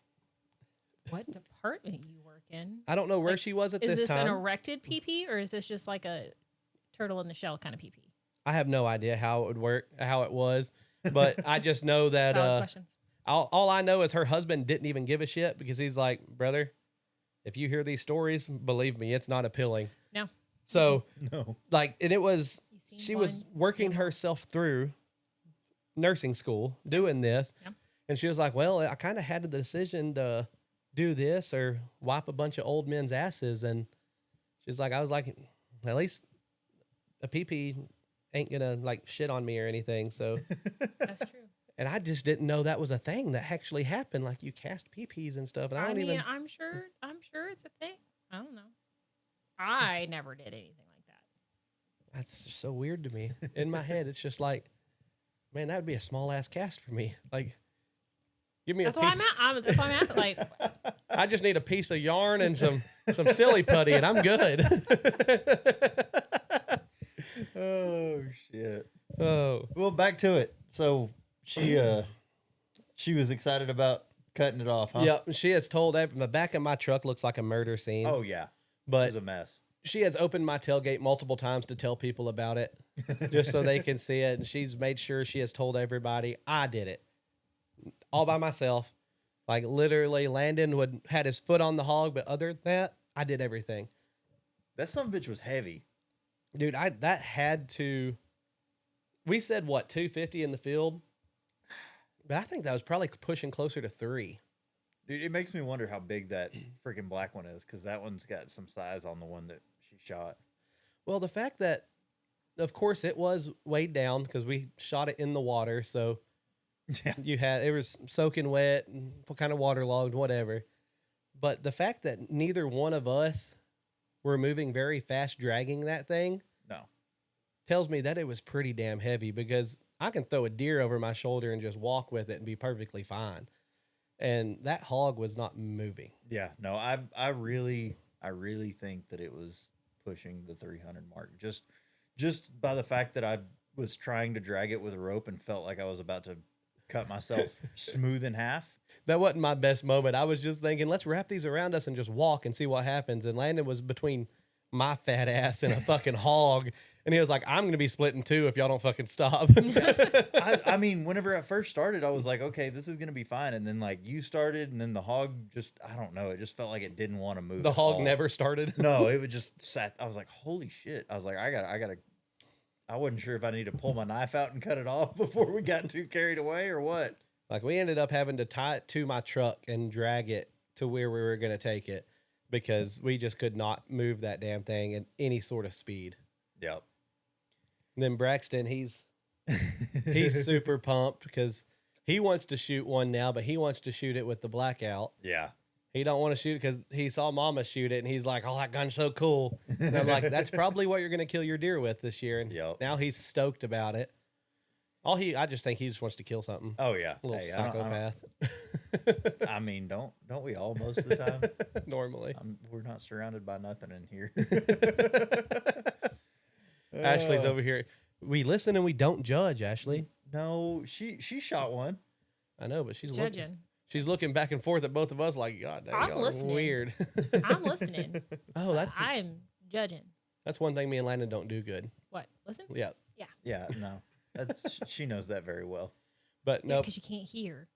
Speaker 3: what department you work in.
Speaker 1: I don't know where she was at
Speaker 3: Is
Speaker 1: this
Speaker 3: this
Speaker 1: time.
Speaker 3: an erected pee-pee or is this just like a turtle in the shell kind of pee-pee?
Speaker 1: I have no idea how it would work, how it was, but I just know that
Speaker 3: Valid questions.
Speaker 1: all I know is her husband didn't even give a shit because he's like, brother, if you hear these stories, believe me, it's not appealing.
Speaker 3: No.
Speaker 1: So,
Speaker 2: No.
Speaker 1: like, and it was,
Speaker 3: You've seen
Speaker 1: she
Speaker 3: one,
Speaker 1: was working
Speaker 3: seen one.
Speaker 1: herself through nursing school doing this.
Speaker 3: Yeah.
Speaker 1: And she was like, well, I kind of had the decision to do this or wipe a bunch of old men's asses. And she's like, I was like, at least a pee-pee ain't gonna like shit on me or anything. So,
Speaker 3: That's true.
Speaker 1: and I just didn't know that was a thing that actually happened. Like, you cast pee-pees and stuff. And I
Speaker 3: I
Speaker 1: don't
Speaker 3: mean,
Speaker 1: even,
Speaker 3: I'm sure it's a thing. I don't know. I never did anything like that.
Speaker 1: that's just so weird to me. In my head, it's just like, man, that would be a small ass cast for me. Like, give me
Speaker 3: That's
Speaker 1: a
Speaker 3: why
Speaker 1: piece.
Speaker 3: that's why I'm at. Like,
Speaker 1: I just need a piece of yarn and some silly putty, and I'm good.
Speaker 2: Oh shit.
Speaker 1: Oh,
Speaker 2: Well, back to it. So she was excited about cutting it off, huh?
Speaker 1: yep. She has told the back of my truck looks like a murder scene.
Speaker 2: Oh yeah. It
Speaker 1: but
Speaker 2: was a mess.
Speaker 1: she has opened my tailgate multiple times to tell people about it, just so they can see it. And she's made sure she has told everybody I did it all by myself. Like, literally, Landon had his foot on the hog, but other than that, I did everything.
Speaker 2: That son of a bitch was heavy.
Speaker 1: Dude, that had to. We said what, 250 in the field, but I think that was probably pushing closer to 3.
Speaker 2: Dude, it makes me wonder how big that freaking black one is, because that one's got some size on the one that she shot.
Speaker 1: Well, the fact that, of course, it was weighed down because we shot it in the water, so
Speaker 2: Yeah.
Speaker 1: it was soaking wet and kind of waterlogged, whatever. But the fact that neither one of us were moving very fast, dragging that thing,
Speaker 2: No.
Speaker 1: tells me that it was pretty damn heavy, because I can throw a deer over my shoulder and just walk with it and be perfectly fine. And that hog was not moving.
Speaker 2: Yeah. No, I really think that it was pushing the 300 mark. Just by the fact that I was trying to drag it with a rope and felt like I was about to cut myself smooth in half.
Speaker 1: That wasn't my best moment. I was just thinking, let's wrap these around us and just walk and see what happens. And Landon was between my fat ass and a fucking hog. And he was like, I'm going to be split in two if y'all don't fucking stop.
Speaker 2: I mean, whenever I first started, I was like, okay, this is going to be fine. And then like you started, and then the hog just, I don't know. It just felt like it didn't want to move.
Speaker 1: The
Speaker 2: at
Speaker 1: hog
Speaker 2: all.
Speaker 1: never started.
Speaker 2: No, it would just sat. I was like, holy shit. I was like, I wasn't sure if I need to pull my knife out and cut it off before we got too carried away or what.
Speaker 1: Like, we ended up having to tie it to my truck and drag it to where we were going to take it, because we just could not move that damn thing at any sort of speed.
Speaker 2: Yep.
Speaker 1: And then Braxton, he's super pumped because he wants to shoot one now, but he wants to shoot it with the blackout.
Speaker 2: Yeah.
Speaker 1: He don't want to shoot it because he saw Mama shoot it, and he's like, "Oh, that gun's so cool." And I'm like, "That's probably what you're going to kill your deer with this year." And
Speaker 2: Yep.
Speaker 1: now he's stoked about it. I just think he just wants to kill something.
Speaker 2: Oh yeah.
Speaker 1: A little
Speaker 2: Hey,
Speaker 1: psychopath.
Speaker 2: I mean, don't we all most of the time?
Speaker 1: Normally.
Speaker 2: We're not surrounded by nothing in here.
Speaker 1: Ashley's over here. We listen and we don't judge, Ashley.
Speaker 2: No, she shot one.
Speaker 1: I know, but she's
Speaker 3: judging.
Speaker 1: She's looking back and forth at both of us like, God, dang,
Speaker 3: I'm
Speaker 1: y'all are
Speaker 3: listening.
Speaker 1: weird.
Speaker 3: I'm listening.
Speaker 1: Oh, that's
Speaker 3: I'm judging.
Speaker 1: That's one thing me and Landon don't do good.
Speaker 3: What? Listen?
Speaker 1: Yeah.
Speaker 2: Yeah, no. She knows that very well.
Speaker 1: But no,
Speaker 3: Because you can't hear.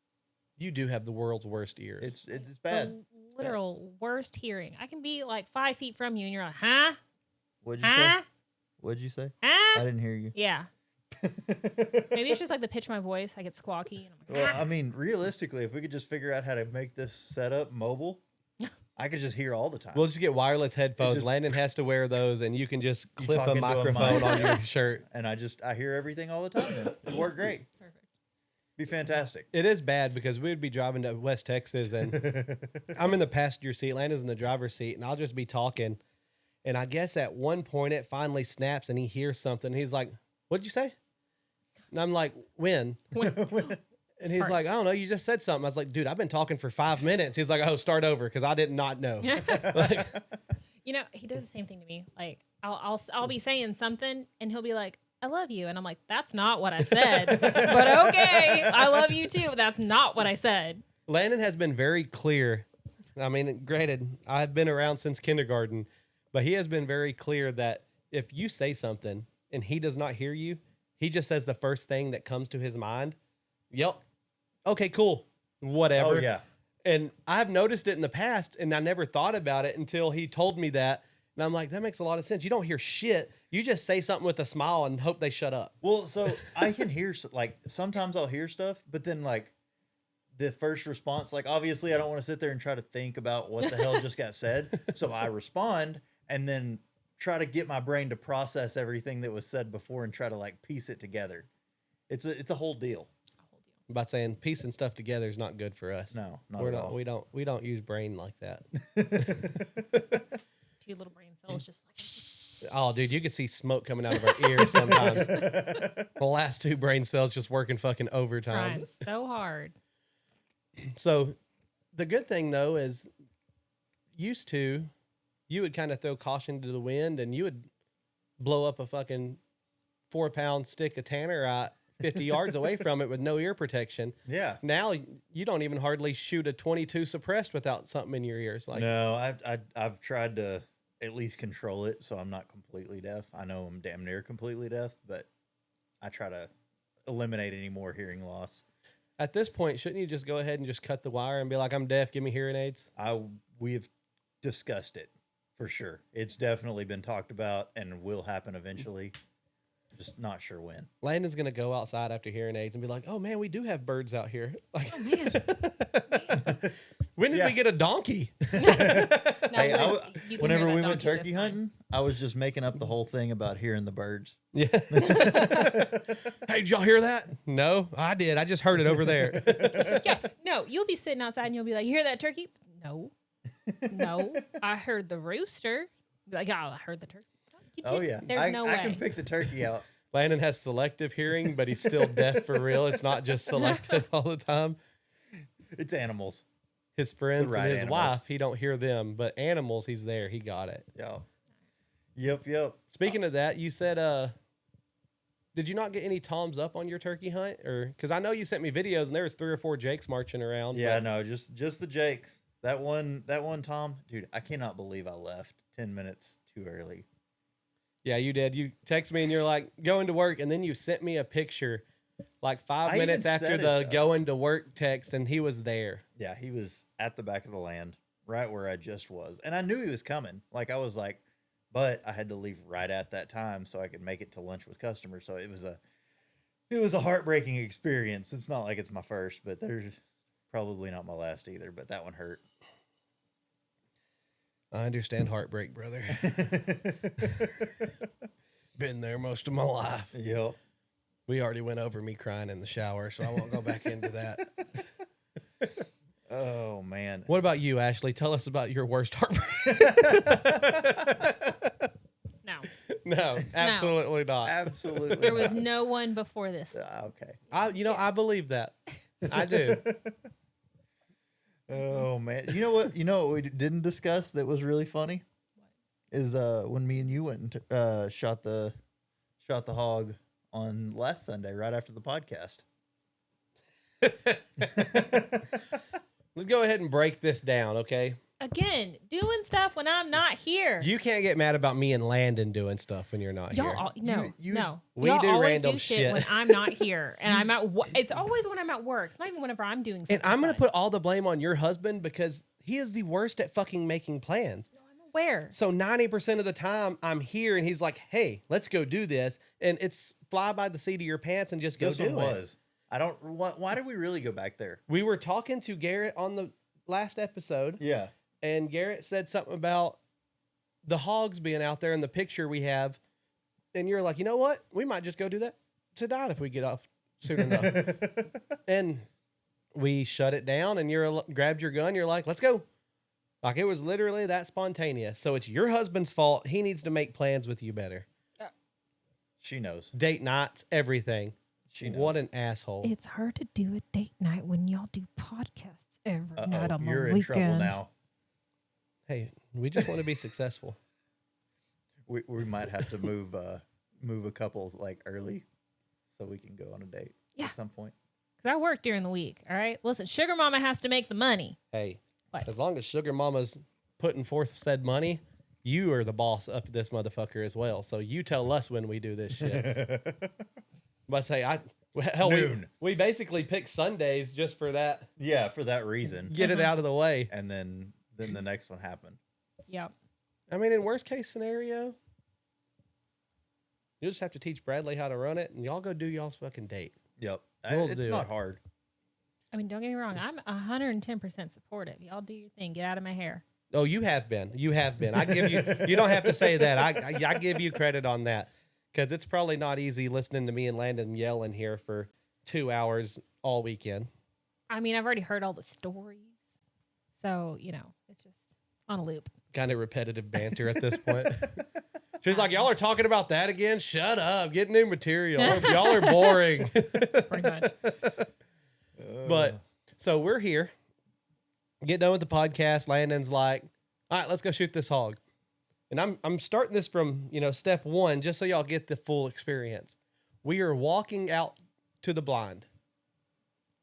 Speaker 1: you do have the world's worst ears.
Speaker 2: It's bad.
Speaker 3: The literal worst hearing. I can be like 5 feet from you and you're like, huh?
Speaker 2: What'd you
Speaker 3: Huh?
Speaker 2: say? What'd you say? I
Speaker 3: Huh?
Speaker 2: didn't hear you.
Speaker 3: Yeah. Maybe it's just like the pitch of my voice. I get squawky. And I'm like,
Speaker 2: Well, I mean, realistically, if we could just figure out how to make this setup mobile, I could just hear all the time.
Speaker 1: We'll just get wireless headphones.
Speaker 2: just-
Speaker 1: Landon has to wear those, and you can just
Speaker 2: You
Speaker 1: clip
Speaker 2: talk
Speaker 1: a
Speaker 2: into a
Speaker 1: microphone
Speaker 2: mic.
Speaker 1: on your shirt.
Speaker 2: And I hear everything all the time. It'd work great.
Speaker 3: perfect.
Speaker 2: Be fantastic.
Speaker 1: It is bad because we would be driving to West Texas, and I'm in the passenger seat. Landon's in the driver's seat, and I'll just be talking. And I guess at one point it finally snaps, and he hears something. He's like, "What'd you say?" And I'm like, "When?" And he's like, "I don't know. You just said something." I was like, "Dude, I've been talking for 5 minutes." He's like, "Oh, start over," because I did not know. Like,
Speaker 3: You know, he does the same thing to me. Like, I'll be saying something, and he'll be like, "I love you," and I'm like, "That's not what I said." But okay, I love you too. That's not what I said.
Speaker 1: Landon has been very clear. I mean, granted, I've been around since kindergarten, but he has been very clear that if you say something and he does not hear you, he just says the first thing that comes to his mind. Yep. Okay, cool. Whatever.
Speaker 2: Oh, yeah.
Speaker 1: And I've noticed it in the past, and I never thought about it until he told me that. And I'm like, that makes a lot of sense. You don't hear shit. You just say something with a smile and hope they shut up.
Speaker 2: Well, so I can hear, like, sometimes I'll hear stuff, but then, like, the first response, like, obviously I don't want to sit there and try to think about what the hell just got said. So I respond and then try to get my brain to process everything that was said before and try to, like, piece it together. It's a whole deal.
Speaker 1: I'm about saying piecing stuff together is not good for us.
Speaker 2: No, not
Speaker 1: We're
Speaker 2: at
Speaker 1: not.
Speaker 2: all.
Speaker 1: We don't use brain like that.
Speaker 3: 2 little brain cells just like.
Speaker 1: Oh, dude, you can see smoke coming out of our ears sometimes. The last 2 brain cells just working fucking overtime.
Speaker 3: Trying so hard.
Speaker 1: So the good thing though is you would kind of throw caution to the wind and you would blow up a fucking 4-pound stick of tannerite 50 yards away from it with no ear protection.
Speaker 2: Yeah.
Speaker 1: Now you don't even hardly shoot a 22 suppressed without something in your ears. Like,
Speaker 2: No, I've tried to at least control it so I'm not completely deaf. I know I'm damn near completely deaf, but I try to eliminate any more hearing loss.
Speaker 1: at this point, shouldn't you just go ahead and just cut the wire and be like, I'm deaf, give me hearing aids?
Speaker 2: We have discussed it for sure. It's definitely been talked about and will happen eventually. Just not sure when.
Speaker 1: Landon's going to go outside after hearing aids and be like, oh man, we do have birds out here. Like,
Speaker 3: Oh man.
Speaker 1: when did
Speaker 2: Yeah.
Speaker 1: we get a donkey?
Speaker 3: Now,
Speaker 2: Hey,
Speaker 3: Liz, you can
Speaker 2: whenever
Speaker 3: hear
Speaker 2: we
Speaker 3: that
Speaker 2: went
Speaker 3: donkey
Speaker 2: turkey
Speaker 3: just fine.
Speaker 2: hunting, I was just making up the whole thing about hearing the birds.
Speaker 1: Yeah. Hey, did y'all hear that? No, I did. I just heard it over there.
Speaker 3: Yeah, no, you'll be sitting outside and you'll be like, "You hear that turkey?" No, no, I heard the rooster. Be like, "Oh, I heard the turkey." No, you
Speaker 2: Oh
Speaker 3: didn't.
Speaker 2: yeah,
Speaker 3: There's no
Speaker 2: I
Speaker 3: way.
Speaker 2: can pick the turkey out.
Speaker 1: Landon has selective hearing, but he's still deaf for real. It's not just selective all the time.
Speaker 2: It's animals.
Speaker 1: His friends
Speaker 2: right
Speaker 1: and his
Speaker 2: animals.
Speaker 1: wife, he don't hear them, but animals, he's there. He got it.
Speaker 2: Yeah. Yep.
Speaker 1: Speaking of that, you said, did you not get any toms up on your turkey hunt? Or because I know you sent me videos and there was 3 or 4 Jakes marching around.
Speaker 2: Yeah,
Speaker 1: but-
Speaker 2: no, just the Jakes. That one, Tom, dude, I cannot believe I left 10 minutes too early.
Speaker 1: Yeah, you did. You text me and you're like, going to work. And then you sent me a picture like 5
Speaker 2: I even
Speaker 1: minutes after
Speaker 2: said it,
Speaker 1: the
Speaker 2: though.
Speaker 1: going to work text, and he was there.
Speaker 2: Yeah, he was at the back of the land, right where I just was. And I knew he was coming. Like, I was like, but I had to leave right at that time so I could make it to lunch with customers. So it was a heartbreaking experience. It's not like it's my first, but there's probably not my last either. But that one hurt.
Speaker 1: I understand heartbreak, brother. Been there most of my life.
Speaker 2: Yep.
Speaker 1: We already went over me crying in the shower, so I won't go back into that.
Speaker 2: Oh man.
Speaker 1: What about you, Ashley? Tell us about your worst heartbreak.
Speaker 3: No,
Speaker 1: No, absolutely not.
Speaker 2: Absolutely.
Speaker 3: there was
Speaker 2: not.
Speaker 3: no one before this.
Speaker 2: Okay.
Speaker 1: I believe that. I do.
Speaker 2: Oh man. You know what we didn't discuss that was really funny? Is when me and you went and shot the hog on last Sunday right after the podcast.
Speaker 1: Let's go ahead and break this down, okay?
Speaker 3: Again, doing stuff when I'm not here.
Speaker 1: You can't get mad about me and Landon doing stuff when you're not
Speaker 3: Y'all,
Speaker 1: here.
Speaker 3: no.
Speaker 1: We
Speaker 3: Y'all
Speaker 1: do
Speaker 3: always
Speaker 1: random
Speaker 3: do
Speaker 1: shit.
Speaker 3: when I'm not here, and I'm at. It's always when I'm at work. It's not even whenever I'm doing something.
Speaker 1: And I'm going to
Speaker 3: fun.
Speaker 1: put all the blame on your husband because he is the worst at fucking making plans.
Speaker 3: No, I'm aware.
Speaker 1: So 90% of the time I'm here and he's like, hey, let's go do this. And it's fly by the seat of your pants and just go
Speaker 2: This
Speaker 1: do
Speaker 2: one
Speaker 1: it.
Speaker 2: was. I don't. Why did we really go back there?
Speaker 1: We were talking to Garrett on the last episode.
Speaker 2: Yeah.
Speaker 1: And Garrett said something about the hogs being out there in the picture we have. And you're like, you know what? We might just go do that tonight if we get off soon enough. And we shut it down and grabbed your gun. You're like, let's go. Like it was literally that spontaneous. So it's your husband's fault. He needs to make plans with you better.
Speaker 2: She knows.
Speaker 1: Date nights, everything.
Speaker 2: She knows.
Speaker 1: What an asshole.
Speaker 3: It's hard to do a date night when y'all do podcasts every night on the
Speaker 2: You're
Speaker 3: weekend.
Speaker 2: in trouble now.
Speaker 1: Hey, we just want to be successful.
Speaker 2: We might have to move a couple like early so we can go on a date at some point.
Speaker 3: Because I work during the week, all right? Listen, Sugar Mama has to make the money.
Speaker 1: Hey,
Speaker 3: What?
Speaker 1: as long as Sugar Mama's putting forth said money, you are the boss up this motherfucker as well. So you tell us when we do this shit. But say, we basically pick Sundays just for that.
Speaker 2: Yeah, for that reason.
Speaker 1: Get it out of the way.
Speaker 2: And then the next one happened.
Speaker 3: Yep.
Speaker 1: I mean, in worst case scenario, you'll just have to teach Bradley how to run it and y'all go do y'all's fucking date.
Speaker 2: Yep.
Speaker 1: We'll
Speaker 2: It's
Speaker 1: do
Speaker 2: not
Speaker 1: it.
Speaker 2: hard.
Speaker 3: I mean, don't get me wrong. I'm 110% supportive. Y'all do your thing. Get out of my hair.
Speaker 1: Oh, you have been. You have been. I give you, you don't have to say that. I give you credit on that because it's probably not easy listening to me and Landon yelling here for 2 hours all weekend.
Speaker 3: I mean, I've already heard all the stories. So, it's just on a loop.
Speaker 1: Kind of repetitive banter at this point. She's like, y'all are talking about that again? Shut up. Get new material. Y'all are boring.
Speaker 3: Pretty much.
Speaker 1: But so we're here. Get done with the podcast. Landon's like, all right, let's go shoot this hog. And I'm starting this from, step one, just so y'all get the full experience. We are walking out to the blind.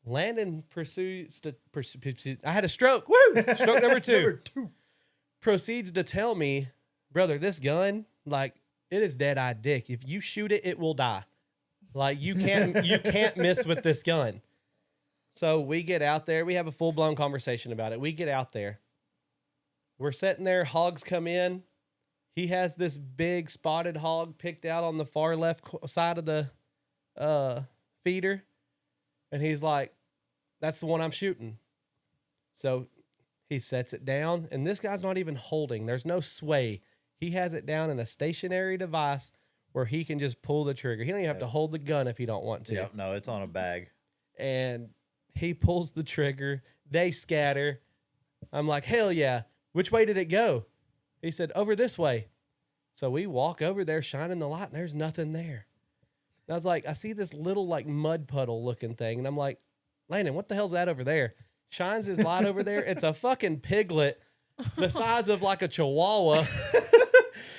Speaker 1: Landon I had a stroke. Woo! Stroke number two. Proceeds to tell me, brother, this gun, like, it is dead-eye dick. If you shoot it, it will die. Like, you can't miss with this gun. So we get out there. We have a full-blown conversation about it. We get out there. We're sitting there. Hogs come in. He has this big spotted hog picked out on the far left side of the feeder. And he's like, that's the one I'm shooting. So he sets it down. And this guy's not even holding. There's no sway. He has it down in a stationary device where he can just pull the trigger. He don't even have to hold the gun if he don't want to.
Speaker 2: Yep, no, it's on a bag.
Speaker 1: And he pulls the trigger. They scatter. I'm like, hell yeah. Which way did it go? He said, over this way. So we walk over there, shining the light, and there's nothing there. And I was like, I see this little like mud puddle looking thing. And I'm like, Landon, what the hell's that over there? Shines his light over there. It's a fucking piglet the size of like a chihuahua.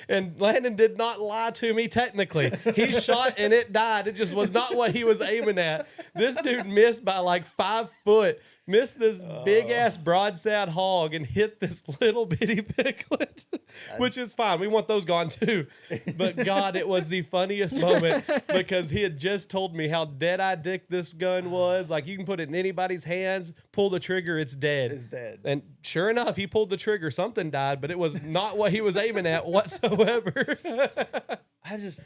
Speaker 1: And Landon did not lie to me technically. He shot and it died. It just was not what he was aiming at. This dude missed by like 5 foot. Missed this big ass broadside hog and hit this little bitty piglet, which is fine. We want those gone too. But God, it was the funniest moment because he had just told me how dead-eye dick this gun was. Like, you can put it in anybody's hands, pull the trigger, it's dead.
Speaker 2: It's dead.
Speaker 1: And sure enough, he pulled the trigger. Something died, but it was not what he was aiming at whatsoever.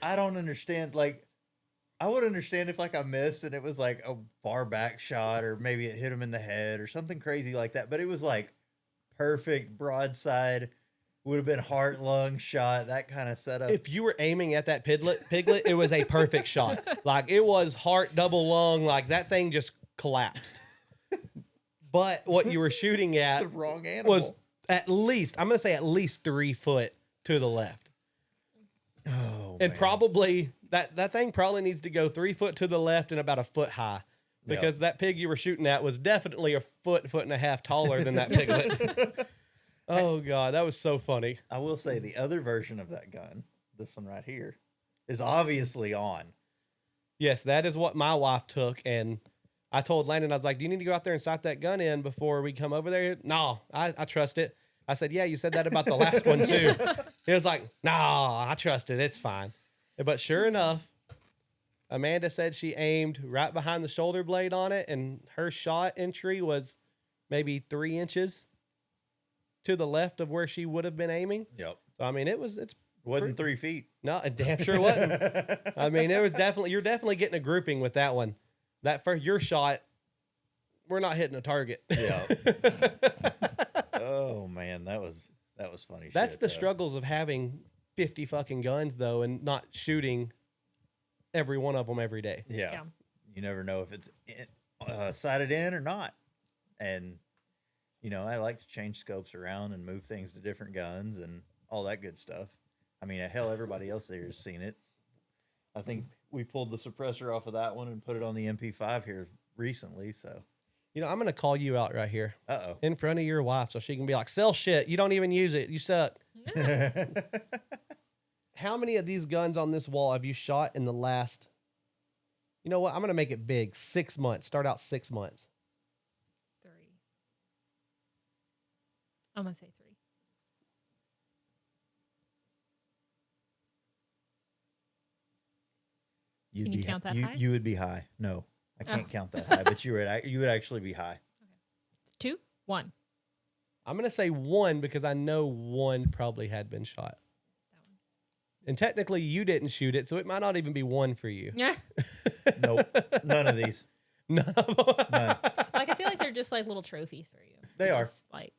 Speaker 2: I don't understand. Like, I would understand if like I missed and it was like a far back shot or maybe it hit him in the head or something crazy like that. But it was like perfect broadside, would have been heart lung shot, that kind of setup.
Speaker 1: If you were aiming at that piglet, it was a perfect shot. Like, it was heart double lung. Like, that thing just collapsed. But what you were shooting at
Speaker 2: the wrong animal.
Speaker 1: was at least 3 foot to the left.
Speaker 2: Oh,
Speaker 1: And
Speaker 2: man.
Speaker 1: probably that thing probably needs to go 3 foot to the left and about a foot high, because that pig you were shooting at was definitely a foot and a half taller than that piglet. Oh God, that was so funny.
Speaker 2: I will say the other version of that gun, this one right here, is obviously on.
Speaker 1: Yes, that is what my wife took, and I told Landon, I was like, do you need to go out there and sight that gun in before we come over there? No, I trust it. I said, yeah, you said that about the last one too. He was like, nah, I trust it. It's fine. But sure enough, Amanda said she aimed right behind the shoulder blade on it, and her shot entry was maybe 3 inches to the left of where she would have been aiming.
Speaker 2: Yep.
Speaker 1: So, I mean, it's
Speaker 2: Wasn't 3 feet.
Speaker 1: no, it damn sure wasn't. I mean, it was definitely, you're definitely getting a grouping with that one. That for your shot, we're not hitting a target.
Speaker 2: Yeah. Oh man, that was funny.
Speaker 1: That's
Speaker 2: shit,
Speaker 1: the
Speaker 2: though.
Speaker 1: struggles of having 50 fucking guns though, and not shooting every one of them every day.
Speaker 2: Yeah.
Speaker 3: Yeah.
Speaker 2: You never know if it's sighted in or not. And, you know, I like to change scopes around and move things to different guns and all that good stuff. I mean, hell, everybody else there has seen it. I think we pulled the suppressor off of that one and put it on the MP5 here recently. So,
Speaker 1: You know, I'm going to call you out right here
Speaker 2: uh-oh.
Speaker 1: in front of your wife so she can be like, sell shit. You don't even use it. You suck. How many of these guns on this wall have you shot in the last, you know what? I'm going to make it big. 6 months. Start out 6 months.
Speaker 3: 3. I'm gonna say 3. Can you count that high?
Speaker 2: You would be high. No, I can't count that high, but you would actually be high.
Speaker 3: 2, 1.
Speaker 1: I'm going to say 1 because I know 1 probably had been shot.
Speaker 3: That one.
Speaker 1: And technically you didn't shoot it, so it might not even be 1 for you.
Speaker 3: Yeah.
Speaker 2: Nope, none of these.
Speaker 1: None of them.
Speaker 2: None.
Speaker 3: Like I feel like they're just like little trophies for you.
Speaker 2: They are.
Speaker 3: Just, like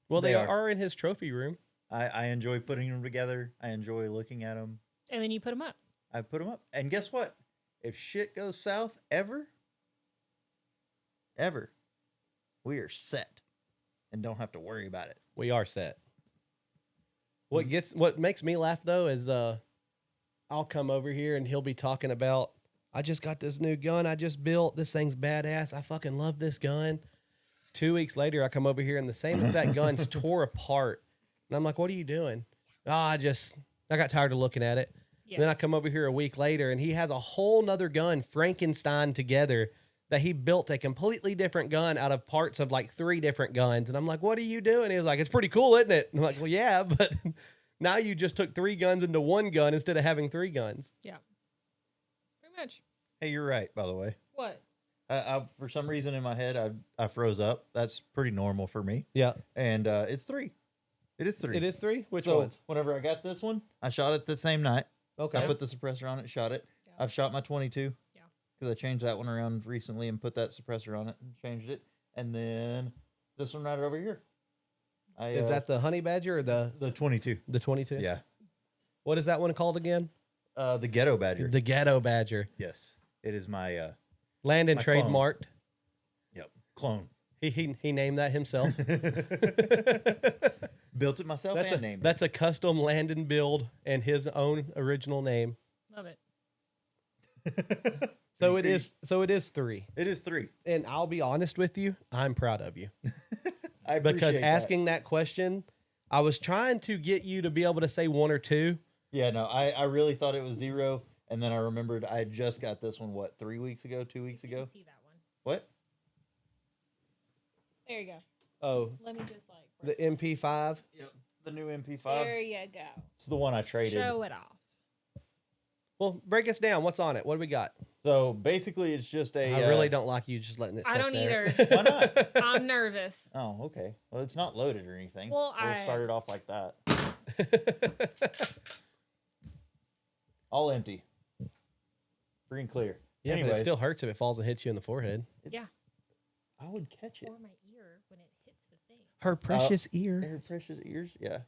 Speaker 1: Well, they
Speaker 2: They
Speaker 1: are in his trophy room.
Speaker 2: I enjoy putting them together. I enjoy looking at them.
Speaker 3: and then you put them up.
Speaker 2: I put them up, and guess what? If shit goes south ever, we are set and don't have to worry about it.
Speaker 1: We are set. What makes me laugh though is I'll come over here and he'll be talking about, I just got this new gun I just built. This thing's badass. I fucking love this gun. 2 weeks later, I come over here and the same exact gun's tore apart. And I'm like, what are you doing? I got tired of looking at it.
Speaker 3: Yeah.
Speaker 1: Then I come over here a week later and he has a whole nother gun, Frankenstein together, that he built a completely different gun out of parts of like 3 different guns. And I'm like, what are you doing? He was like, it's pretty cool, isn't it? And I'm like, well, yeah, but now you just took 3 guns into 1 gun instead of having 3 guns.
Speaker 3: Yeah. Pretty much.
Speaker 2: Hey, you're right, by the way.
Speaker 3: What?
Speaker 2: For some reason in my head, I froze up. That's pretty normal for me.
Speaker 1: Yeah.
Speaker 2: And it's 3. It is 3.
Speaker 1: It is 3? Which
Speaker 2: so
Speaker 1: ones?
Speaker 2: whenever I got this one, I shot it the same night.
Speaker 1: Okay.
Speaker 2: I put the suppressor on it, shot it.
Speaker 3: Yeah.
Speaker 2: I've shot my 22.
Speaker 3: Yeah.
Speaker 2: Because I changed that one around recently and put that suppressor on it and changed it. And then this one right over here.
Speaker 1: Is that the Honey Badger or the
Speaker 2: 22?
Speaker 1: 22?
Speaker 2: Yeah.
Speaker 1: What is that one called again?
Speaker 2: The Ghetto Badger.
Speaker 1: The Ghetto Badger.
Speaker 2: Yes. It is my
Speaker 1: Landon
Speaker 2: My clone.
Speaker 1: trademarked.
Speaker 2: clone.
Speaker 1: He named that himself.
Speaker 2: Built it myself and named it.
Speaker 1: That's a custom Landon build and his own original name.
Speaker 3: Love it.
Speaker 1: So it is 3.
Speaker 2: It is 3.
Speaker 1: And I'll be honest with you, I'm proud of you.
Speaker 2: I
Speaker 1: Because
Speaker 2: appreciate that.
Speaker 1: asking that question, I was trying to get you to be able to say 1 or 2.
Speaker 2: Yeah, no, I really thought it was 0. And then I remembered I just got this one, 3 weeks ago, 2 weeks
Speaker 3: You
Speaker 2: ago?
Speaker 3: can see that one.
Speaker 2: What?
Speaker 3: There you go.
Speaker 1: Oh,
Speaker 3: Let me just like.
Speaker 1: the MP5.
Speaker 2: Yep. The new MP5.
Speaker 3: There you go.
Speaker 2: It's the one I traded.
Speaker 3: Show it off.
Speaker 1: Well, break us down. What's on it? What do we got?
Speaker 2: So basically, it's just a.
Speaker 1: I really don't like you just letting it.
Speaker 3: I
Speaker 1: sit
Speaker 3: don't
Speaker 1: there.
Speaker 3: either.
Speaker 2: Why not?
Speaker 3: I'm nervous.
Speaker 2: Oh, okay. Well, it's not loaded or anything.
Speaker 3: Well,
Speaker 2: We'll
Speaker 3: I-
Speaker 2: start it off like that. All empty. Free and clear.
Speaker 1: Yeah, but
Speaker 2: Anyways,
Speaker 1: it still hurts if it falls and hits you in the forehead.
Speaker 3: Yeah.
Speaker 2: I would catch it.
Speaker 3: Or my ear when it hits the thing.
Speaker 1: Her precious ear.
Speaker 2: Her precious ears. Yeah.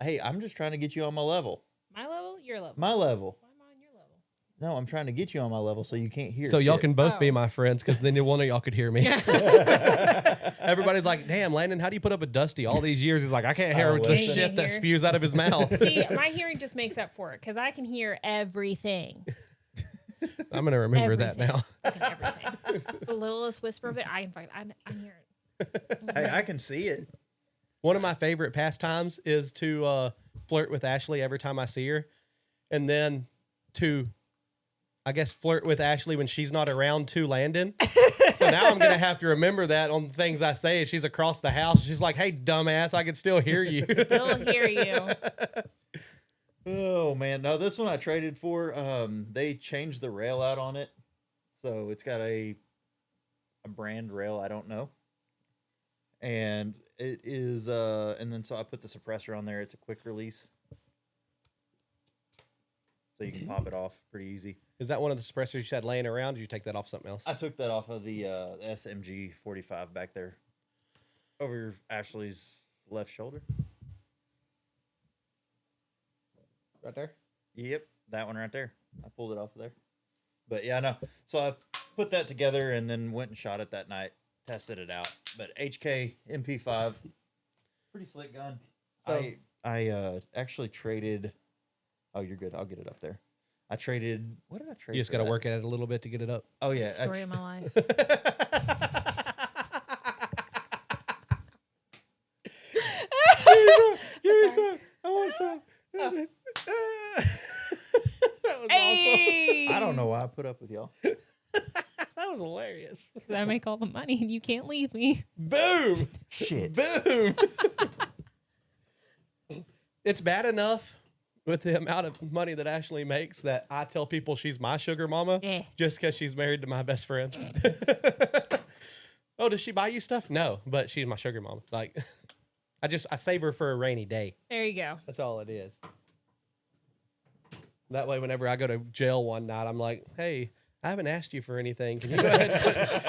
Speaker 2: Hey, I'm just trying to get you on my level.
Speaker 3: My level, your level.
Speaker 2: My level.
Speaker 3: Why am I on your level?
Speaker 2: No, I'm trying to get you on my level so you can't hear.
Speaker 1: So y'all
Speaker 2: shit.
Speaker 1: can both be
Speaker 3: Oh.
Speaker 1: my friends because then one of y'all could hear me. Everybody's like, damn, Landon, how do you put up with Dusty all these years? He's like, I can't hear
Speaker 2: Oh,
Speaker 1: the
Speaker 2: listen.
Speaker 1: shit that
Speaker 3: Hear.
Speaker 1: spews out of his mouth.
Speaker 3: See, my hearing just makes up for it because I can hear everything.
Speaker 1: I'm going to remember that
Speaker 3: Everything.
Speaker 1: now.
Speaker 3: Fucking everything. The littlest whisper of it, I hear it.
Speaker 2: Hey, I can see it.
Speaker 1: One of my favorite pastimes is to flirt with Ashley every time I see her. And then I guess, flirt with Ashley when she's not around to Landon. So now I'm going to have to remember that on the things I say. She's across the house. She's like, hey, dumbass, I can still hear you.
Speaker 3: Still hear you.
Speaker 2: Oh man, no, this one I traded for. They changed the rail out on it, so it's got a brand rail I don't know, and it is and then so I put the suppressor on there. It's a quick release, so you can pop it off pretty easy.
Speaker 1: Is that one of the suppressors you had laying around? Or did you take that off something else?
Speaker 2: I took that off of the SMG 45 back there, over Ashley's left shoulder.
Speaker 1: Right there?
Speaker 2: Yep, that one right there. I pulled it off of there. But yeah, no. So I put that together and then went and shot it that night, tested it out. But HK MP5, pretty slick gun.
Speaker 1: So,
Speaker 2: I actually traded. Oh, you're good. I'll get it up there. I traded. What did I trade?
Speaker 1: you just got to work at it a little bit to get it up.
Speaker 2: Oh yeah,
Speaker 3: Story of my life.
Speaker 1: Give me some. I want some. That was
Speaker 3: Hey!
Speaker 2: I don't know why I put up with y'all.
Speaker 1: awesome. That was hilarious.
Speaker 3: I make all the money and you can't leave me.
Speaker 1: Boom.
Speaker 2: Shit.
Speaker 1: Boom. It's bad enough with the amount of money that Ashley makes that I tell people she's my sugar mama
Speaker 3: Yeah.
Speaker 1: just because she's married to my best friend. Oh, does she buy you stuff? No, but she's my sugar mama. Like, I save her for a rainy day.
Speaker 3: There you go.
Speaker 1: That's all it is. That way, whenever I go to jail one night, I'm like, hey, I haven't asked you for anything. Can you go ahead and put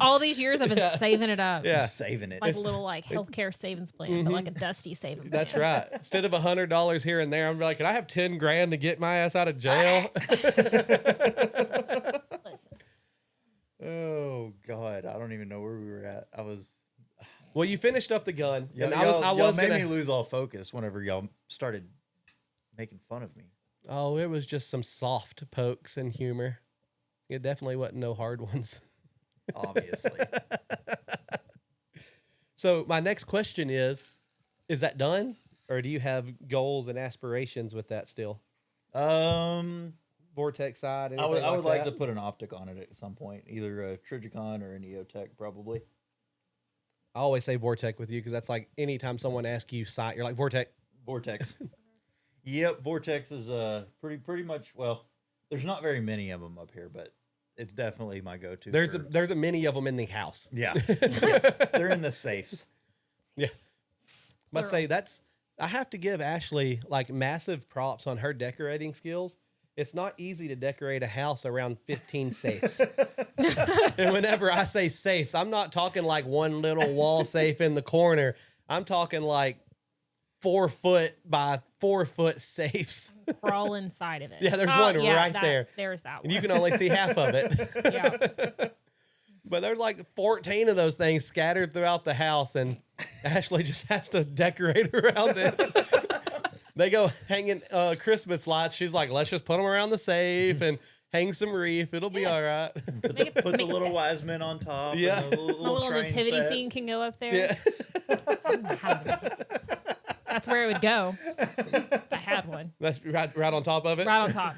Speaker 3: All these years I've been saving it up.
Speaker 1: Yeah.
Speaker 2: Just saving it.
Speaker 3: Like a little healthcare savings plan, but like a dusty savings plan.
Speaker 1: That's right. Instead of $100 here and there, I'm like, can I have 10 grand to get my ass out of jail?
Speaker 3: Listen.
Speaker 2: Oh God, I don't even know where we were at. I was.
Speaker 1: Well, you finished up the gun.
Speaker 2: Y'all,
Speaker 1: And I
Speaker 2: y'all
Speaker 1: was
Speaker 2: made
Speaker 1: gonna,
Speaker 2: me lose all focus whenever y'all started making fun of me.
Speaker 1: Oh, it was just some soft pokes and humor. It definitely wasn't no hard ones.
Speaker 2: Obviously.
Speaker 1: So my next question is that done? Or do you have goals and aspirations with that still? Vortex side?
Speaker 2: I would like
Speaker 1: that?
Speaker 2: to put an optic on it at some point, either a Trigicon or an EOTech, probably.
Speaker 1: I always say Vortex with you because that's like anytime someone asks you sight, you're like Vortex.
Speaker 2: Vortex. Yep, Vortex is pretty much. Well, there's not very many of them up here, but it's definitely my go-to.
Speaker 1: There's a many of them in the house.
Speaker 2: Yeah. They're in the safes.
Speaker 1: Yeah. Let's say I have to give Ashley like massive props on her decorating skills. It's not easy to decorate a house around 15 safes. And whenever I say safes, I'm not talking like one little wall safe in the corner. I'm talking like 4 foot by 4 foot safes.
Speaker 3: Crawl inside of it.
Speaker 1: Yeah, there's one right there.
Speaker 3: There's that one.
Speaker 1: And you can only see half of it.
Speaker 3: Yeah.
Speaker 1: But there's like 14 of those things scattered throughout the house, and Ashley just has to decorate around it. They go hanging Christmas lights. She's like, let's just put them around the safe and hang some reef. It'll be all right.
Speaker 2: Put the little wise men on top.
Speaker 1: Yeah.
Speaker 2: And the
Speaker 3: The little
Speaker 2: train
Speaker 3: nativity
Speaker 2: set.
Speaker 3: scene can go up there.
Speaker 1: Yeah.
Speaker 3: That's where it would go. If I had one.
Speaker 1: That's right on top of it.
Speaker 3: Right on top.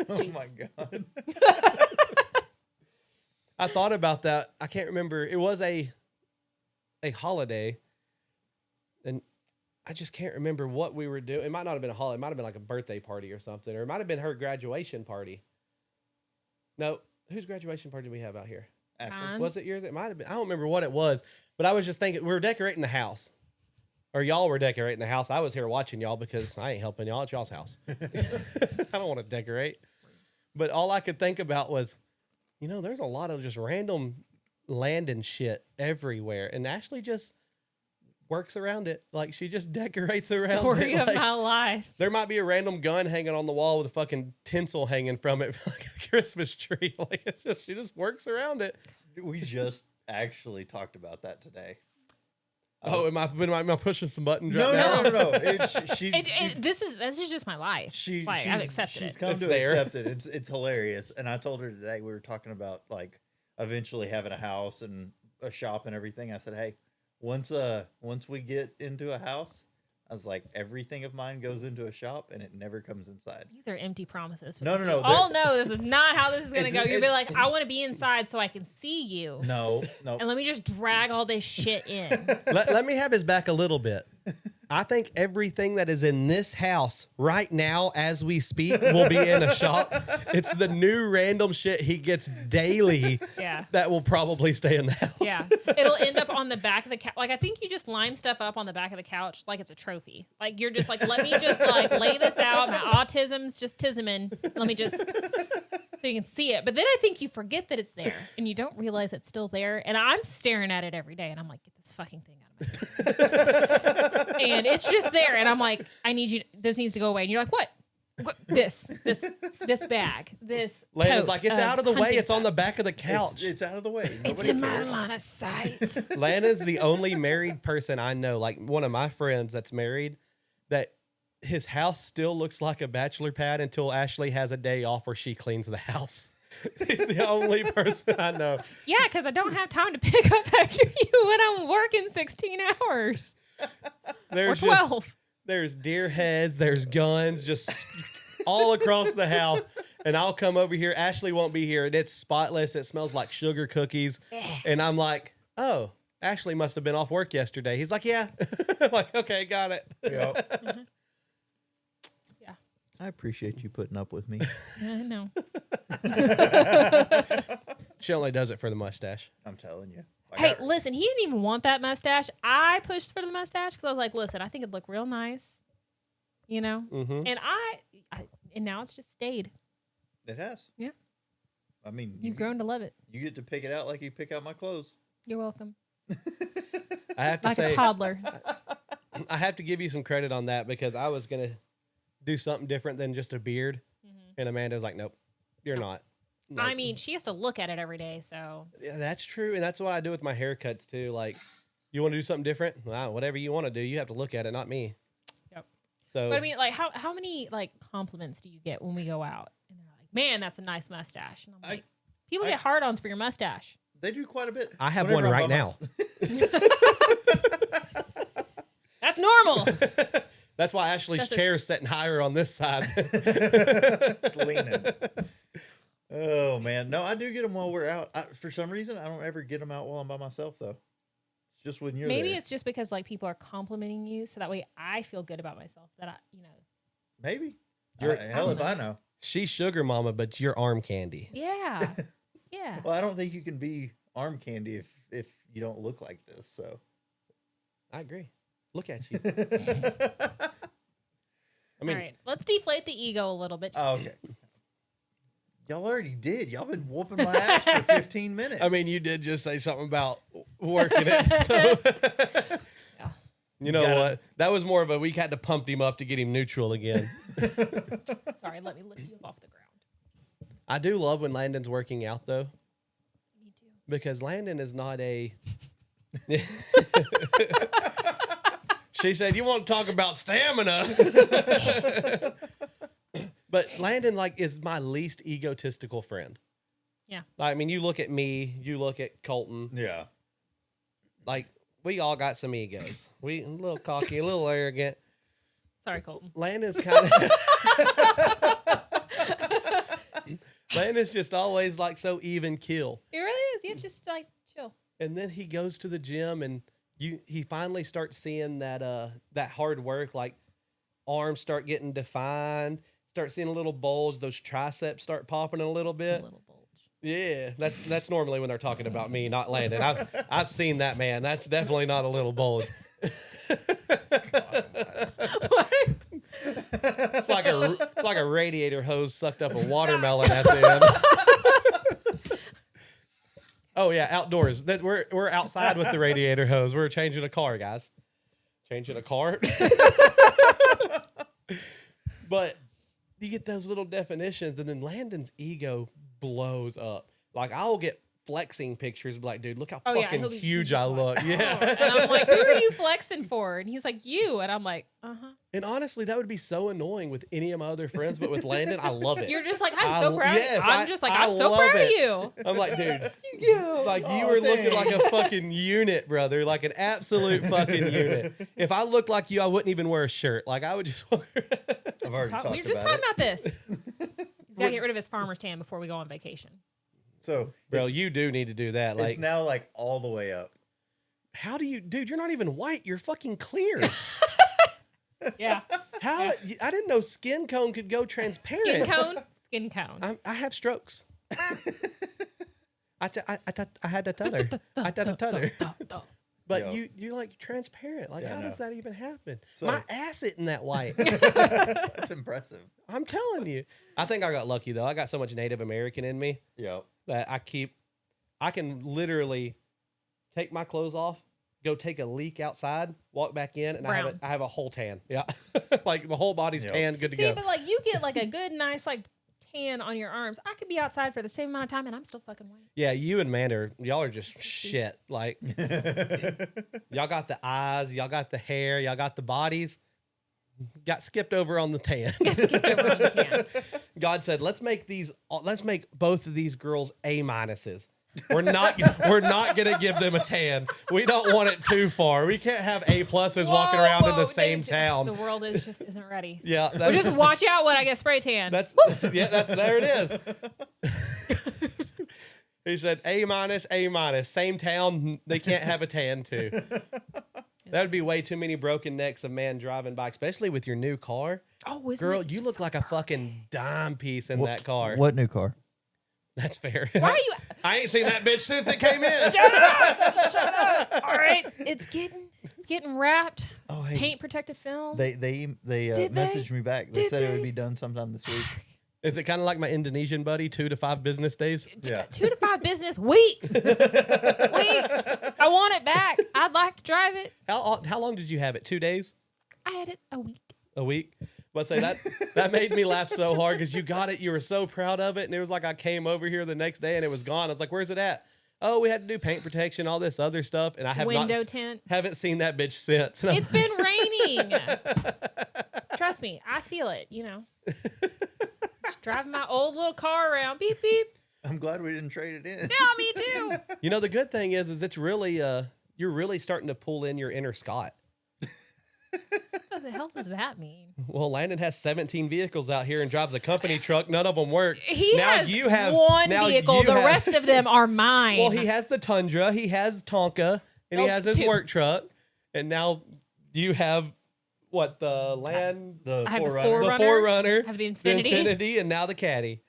Speaker 2: Oh
Speaker 3: Jesus.
Speaker 2: my God.
Speaker 1: I thought about that. I can't remember. It was a holiday, and I just can't remember what we were doing. It might not have been a holiday. It might have been like a birthday party or something, or it might have been her graduation party. No, whose graduation party did we have out here?
Speaker 2: Ashley.
Speaker 1: Was it yours? It might have been. I don't remember what it was, but I was just thinking we were decorating the house, or y'all were decorating the house. I was here watching y'all because I ain't helping y'all. It's y'all's house. I don't want to decorate, but all I could think about was, there's a lot of just random Landon shit everywhere, and Ashley just works around it. Like she just decorates around
Speaker 3: Story
Speaker 1: it.
Speaker 3: of
Speaker 1: Like,
Speaker 3: my life.
Speaker 1: there might be a random gun hanging on the wall with a fucking tinsel hanging from it, like a Christmas tree. Like she just works around it.
Speaker 2: We just actually talked about that today.
Speaker 1: Oh, am I pushing some buttons
Speaker 2: No,
Speaker 1: right now?
Speaker 2: no.
Speaker 3: This is just my life. I've accepted
Speaker 2: She's
Speaker 3: it.
Speaker 2: come
Speaker 1: It's
Speaker 2: to
Speaker 1: there.
Speaker 2: accept it. It's hilarious. And I told her today, we were talking about like eventually having a house and a shop and everything. I said, hey, once we get into a house, I was like, everything of mine goes into a shop and it never comes inside.
Speaker 3: These are empty promises.
Speaker 2: No.
Speaker 3: We all know this is not how this is going to go. You'll be like, I want to be inside so I can see you.
Speaker 2: No.
Speaker 3: And let me just drag all this shit in.
Speaker 1: Let me have his back a little bit. I think everything that is in this house right now, as we speak, will be in a shop. It's the new random shit he gets daily that will probably stay in the house.
Speaker 3: Yeah. It'll end up on the back of the couch. Like, I think you just line stuff up on the back of the couch like it's a trophy. Like, you're just like, let me just like lay this out. My autism's just tisming. Let me just, so you can see it. But then I think you forget that it's there and you don't realize it's still there. And I'm staring at it every day and I'm like, get this fucking thing out of my house. And it's just there. And I'm like, I need you, this needs to go away. And you're like, what? This bag, this
Speaker 1: Landon's
Speaker 3: coat,
Speaker 1: like, it's out of the way.
Speaker 3: hunting
Speaker 1: It's on the
Speaker 3: stuff.
Speaker 1: back of the couch.
Speaker 2: It's out of the way.
Speaker 3: It's
Speaker 2: Nobody
Speaker 3: in my
Speaker 2: cares.
Speaker 3: line of sight.
Speaker 1: Landon's the only married person I know, like one of my friends that's married, that his house still looks like a bachelor pad until Ashley has a day off where she cleans the house. He's the only person I know.
Speaker 3: Yeah, because I don't have time to pick up after you when I'm working 16 hours
Speaker 1: There's
Speaker 3: or 12.
Speaker 1: There's deer heads, there's guns, just all across the house. And I'll come over here. Ashley won't be here. And it's spotless. It smells like sugar cookies. And I'm like, oh, Ashley must have been off work yesterday. He's like, yeah. I'm like, okay, got it.
Speaker 2: Yep.
Speaker 3: Mm-hmm. Yeah.
Speaker 2: I appreciate you putting up with me.
Speaker 3: I know.
Speaker 1: She only does it for the mustache.
Speaker 2: I'm telling you.
Speaker 3: Hey, listen, he didn't even want that mustache. I pushed for the mustache because I was like, listen, I think it'd look real nice. You know?
Speaker 1: Mm-hmm.
Speaker 3: And and now it's just stayed.
Speaker 2: It has.
Speaker 3: Yeah.
Speaker 2: I mean,
Speaker 3: You've grown to love it.
Speaker 2: You get to pick it out like you pick out my clothes.
Speaker 3: You're welcome.
Speaker 1: I have to
Speaker 3: Like
Speaker 1: say,
Speaker 3: a toddler.
Speaker 1: I have to give you some credit on that because I was going to do something different than just a beard.
Speaker 3: Mm-hmm.
Speaker 1: And Amanda was like, nope, you're not. Nope.
Speaker 3: I mean, she has to look at it every day, so.
Speaker 1: Yeah, that's true. And that's what I do with my haircuts too. Like, you want to do something different? Well, whatever you want to do, you have to look at it, not me.
Speaker 3: Yep.
Speaker 1: So,
Speaker 3: But I mean, like, how many, like, compliments do you get when we go out? And they're like, man, that's a nice mustache. And I'm like, people get hard-ons for your mustache.
Speaker 2: They do quite a bit.
Speaker 1: I have
Speaker 2: Whenever
Speaker 1: one
Speaker 2: I'm
Speaker 1: right
Speaker 2: by
Speaker 1: now.
Speaker 3: That's normal.
Speaker 1: That's why Ashley's chair's sitting higher on this side.
Speaker 2: It's leaning. Oh, man. No, I do get them while we're out. For some reason, I don't ever get them out while I'm by myself, though. It's just when you're
Speaker 3: Maybe
Speaker 2: there.
Speaker 3: it's just because, like, people are complimenting you, so that way I feel good about myself that I, you know.
Speaker 2: Maybe.
Speaker 1: You're-
Speaker 2: Hell if I know.
Speaker 1: She's sugar mama, but you're arm candy.
Speaker 3: Yeah. Yeah.
Speaker 2: Well, I don't think you can be arm candy if you don't look like this, so.
Speaker 1: I agree. Look at you. I
Speaker 3: All
Speaker 1: mean,
Speaker 3: right. Let's deflate the ego a little bit.
Speaker 2: Oh, okay. Y'all already did. Y'all been whooping my ass for 15 minutes.
Speaker 1: I mean, you did just say something about working it. So.
Speaker 3: Yeah.
Speaker 1: You know what? That was more of a, we had to pump him up to get him neutral again.
Speaker 3: Sorry, let me lift you up off the ground.
Speaker 1: I do love when Landon's working out, though.
Speaker 3: Me too.
Speaker 1: Because Landon is not a... She said, you want to talk about stamina? But Landon, like, is my least egotistical friend.
Speaker 3: Yeah.
Speaker 1: I mean, you look at me, you look at Colton.
Speaker 2: Yeah.
Speaker 1: Like, we all got some egos. We a little cocky, a little arrogant.
Speaker 3: Sorry, Colton.
Speaker 1: Landon's kind of... Landon's just always, like, so even kill.
Speaker 3: It really is. You just, like, chill.
Speaker 1: And then he goes to the gym and he finally starts seeing that that hard work, like arms start getting defined, start seeing a little bulge, those triceps start popping a little bit.
Speaker 3: A little bulge.
Speaker 1: Yeah, that's normally when they're talking about me, not Landon. I've seen that man. That's definitely not a little bulge. It's like a radiator hose sucked up a watermelon at the end. Oh yeah, outdoors. We're outside with the radiator hose. We're changing a car, guys. Changing a car. But you get those little definitions, and then Landon's ego blows up. Like, I will get flexing pictures, like, dude, look how
Speaker 3: Oh, yeah,
Speaker 1: fucking
Speaker 3: he'll be-
Speaker 1: huge
Speaker 3: he's
Speaker 1: I
Speaker 3: just
Speaker 1: look.
Speaker 3: like,
Speaker 1: Yeah.
Speaker 3: "Oh." And I'm like, who are you flexing for? And he's like, you. And I'm like, uh-huh.
Speaker 1: And honestly, that would be so annoying with any of my other friends, but with Landon, I love it.
Speaker 3: You're just like, I'm so proud
Speaker 1: yes,
Speaker 3: of you. I'm just like, I'm so
Speaker 1: love
Speaker 3: proud of
Speaker 1: it.
Speaker 3: you.
Speaker 1: I'm like, dude, like you
Speaker 2: Oh,
Speaker 1: were looking
Speaker 2: thanks.
Speaker 1: like a fucking unit, brother, like an absolute fucking unit. If I looked like you, I wouldn't even wear a shirt. Like I would just.
Speaker 2: I've already
Speaker 3: We
Speaker 2: talked
Speaker 3: were just
Speaker 2: about
Speaker 3: talking
Speaker 2: it.
Speaker 3: about this. He's got to get rid of his farmer's tan before we go on vacation.
Speaker 2: So,
Speaker 1: Bro,
Speaker 2: it's,
Speaker 1: you do need to do that. Like,
Speaker 2: it's now like all the way up.
Speaker 1: how do you, dude? You're not even white. You're fucking clear.
Speaker 3: Yeah.
Speaker 1: How? I didn't know skin cone could go transparent.
Speaker 3: Skin cone. Skin cone.
Speaker 1: I have strokes. I had to tell her. I had to tell her. But
Speaker 2: Yo.
Speaker 1: you like transparent. Like,
Speaker 2: Yeah,
Speaker 1: how
Speaker 2: I
Speaker 1: does
Speaker 2: know.
Speaker 1: that even happen?
Speaker 2: So-
Speaker 1: My ass isn't that white.
Speaker 2: That's impressive.
Speaker 1: I'm telling you. I think I got lucky though. I got so much Native American in me
Speaker 2: Yep.
Speaker 1: that I can literally take my clothes off, go take a leak outside, walk back in, and
Speaker 3: Brown.
Speaker 1: I have a whole tan. Yeah. Like the whole body's
Speaker 2: Yep.
Speaker 1: tan, good to
Speaker 3: See,
Speaker 1: go.
Speaker 3: but like you get like a good, nice like tan on your arms. I could be outside for the same amount of time and I'm still fucking white.
Speaker 1: Yeah, you and Mander, y'all are just shit. Like y'all got the eyes, y'all got the hair, y'all got the bodies. Got skipped over on the tan.
Speaker 3: Skipped over on the tan.
Speaker 1: God said, let's make both of these girls A minuses. We're not gonna give them a tan. We don't want it too far. We can't have A pluses walking around in
Speaker 3: Whoa,
Speaker 1: the same
Speaker 3: The
Speaker 1: town.
Speaker 3: world isn't ready.
Speaker 1: Yeah,
Speaker 3: Well, just watch out when I get spray tan.
Speaker 1: that's there it is. He said A minus, same town. They can't have a tan too. That would be way too many broken necks of man driving by, especially with your new car.
Speaker 3: Oh, isn't
Speaker 1: Girl,
Speaker 3: it
Speaker 1: you
Speaker 3: just
Speaker 1: look
Speaker 3: so
Speaker 1: like a fucking dime piece in that car.
Speaker 2: What new car?
Speaker 1: That's fair.
Speaker 3: Why are you?
Speaker 1: I ain't seen that bitch since it came in.
Speaker 3: Shut up! Shut up! All right, it's getting wrapped.
Speaker 2: Oh, hey.
Speaker 3: Paint protective film.
Speaker 2: They
Speaker 3: Did they?
Speaker 2: messaged me back. They
Speaker 3: Did
Speaker 2: said it would
Speaker 3: they?
Speaker 2: be done sometime this week.
Speaker 1: Is it kind of like my Indonesian buddy, 2 to 5 business days?
Speaker 2: Yeah.
Speaker 3: 2 to 5 business weeks. Weeks. I want it back. I'd like to drive it.
Speaker 1: How long did you have it? 2 days?
Speaker 3: I had it a week.
Speaker 1: A week? But say that made me laugh so hard because you got it. You were so proud of it, and it was like I came over here the next day and it was gone. I was like, "Where's it at?" Oh, we had to do paint protection, all this other stuff, and I have
Speaker 3: Window tint.
Speaker 1: haven't seen that bitch since. And I'm-
Speaker 3: It's been raining. Trust me, I feel it. You know, just driving my old little car around. Beep beep.
Speaker 2: I'm glad we didn't trade it in.
Speaker 3: Yeah, me too.
Speaker 1: You know, the good thing is it's really you're really starting to pull in your inner Scott.
Speaker 3: What the hell does that mean?
Speaker 1: Well, Landon has 17 vehicles out here and drives a company truck. None of them work.
Speaker 3: He
Speaker 1: Now
Speaker 3: has
Speaker 1: you have
Speaker 3: one
Speaker 1: now
Speaker 3: vehicle.
Speaker 1: you
Speaker 3: The
Speaker 1: have-
Speaker 3: rest of them are mine.
Speaker 1: Well, he has the Tundra, he has Tonka, and he
Speaker 3: Oh,
Speaker 1: has his
Speaker 3: 2.
Speaker 1: work truck. And now you have what the Land,
Speaker 2: The
Speaker 3: I have the
Speaker 2: Forerunner.
Speaker 1: the Forerunner,
Speaker 3: I have the Infinity.
Speaker 1: and now the Caddy.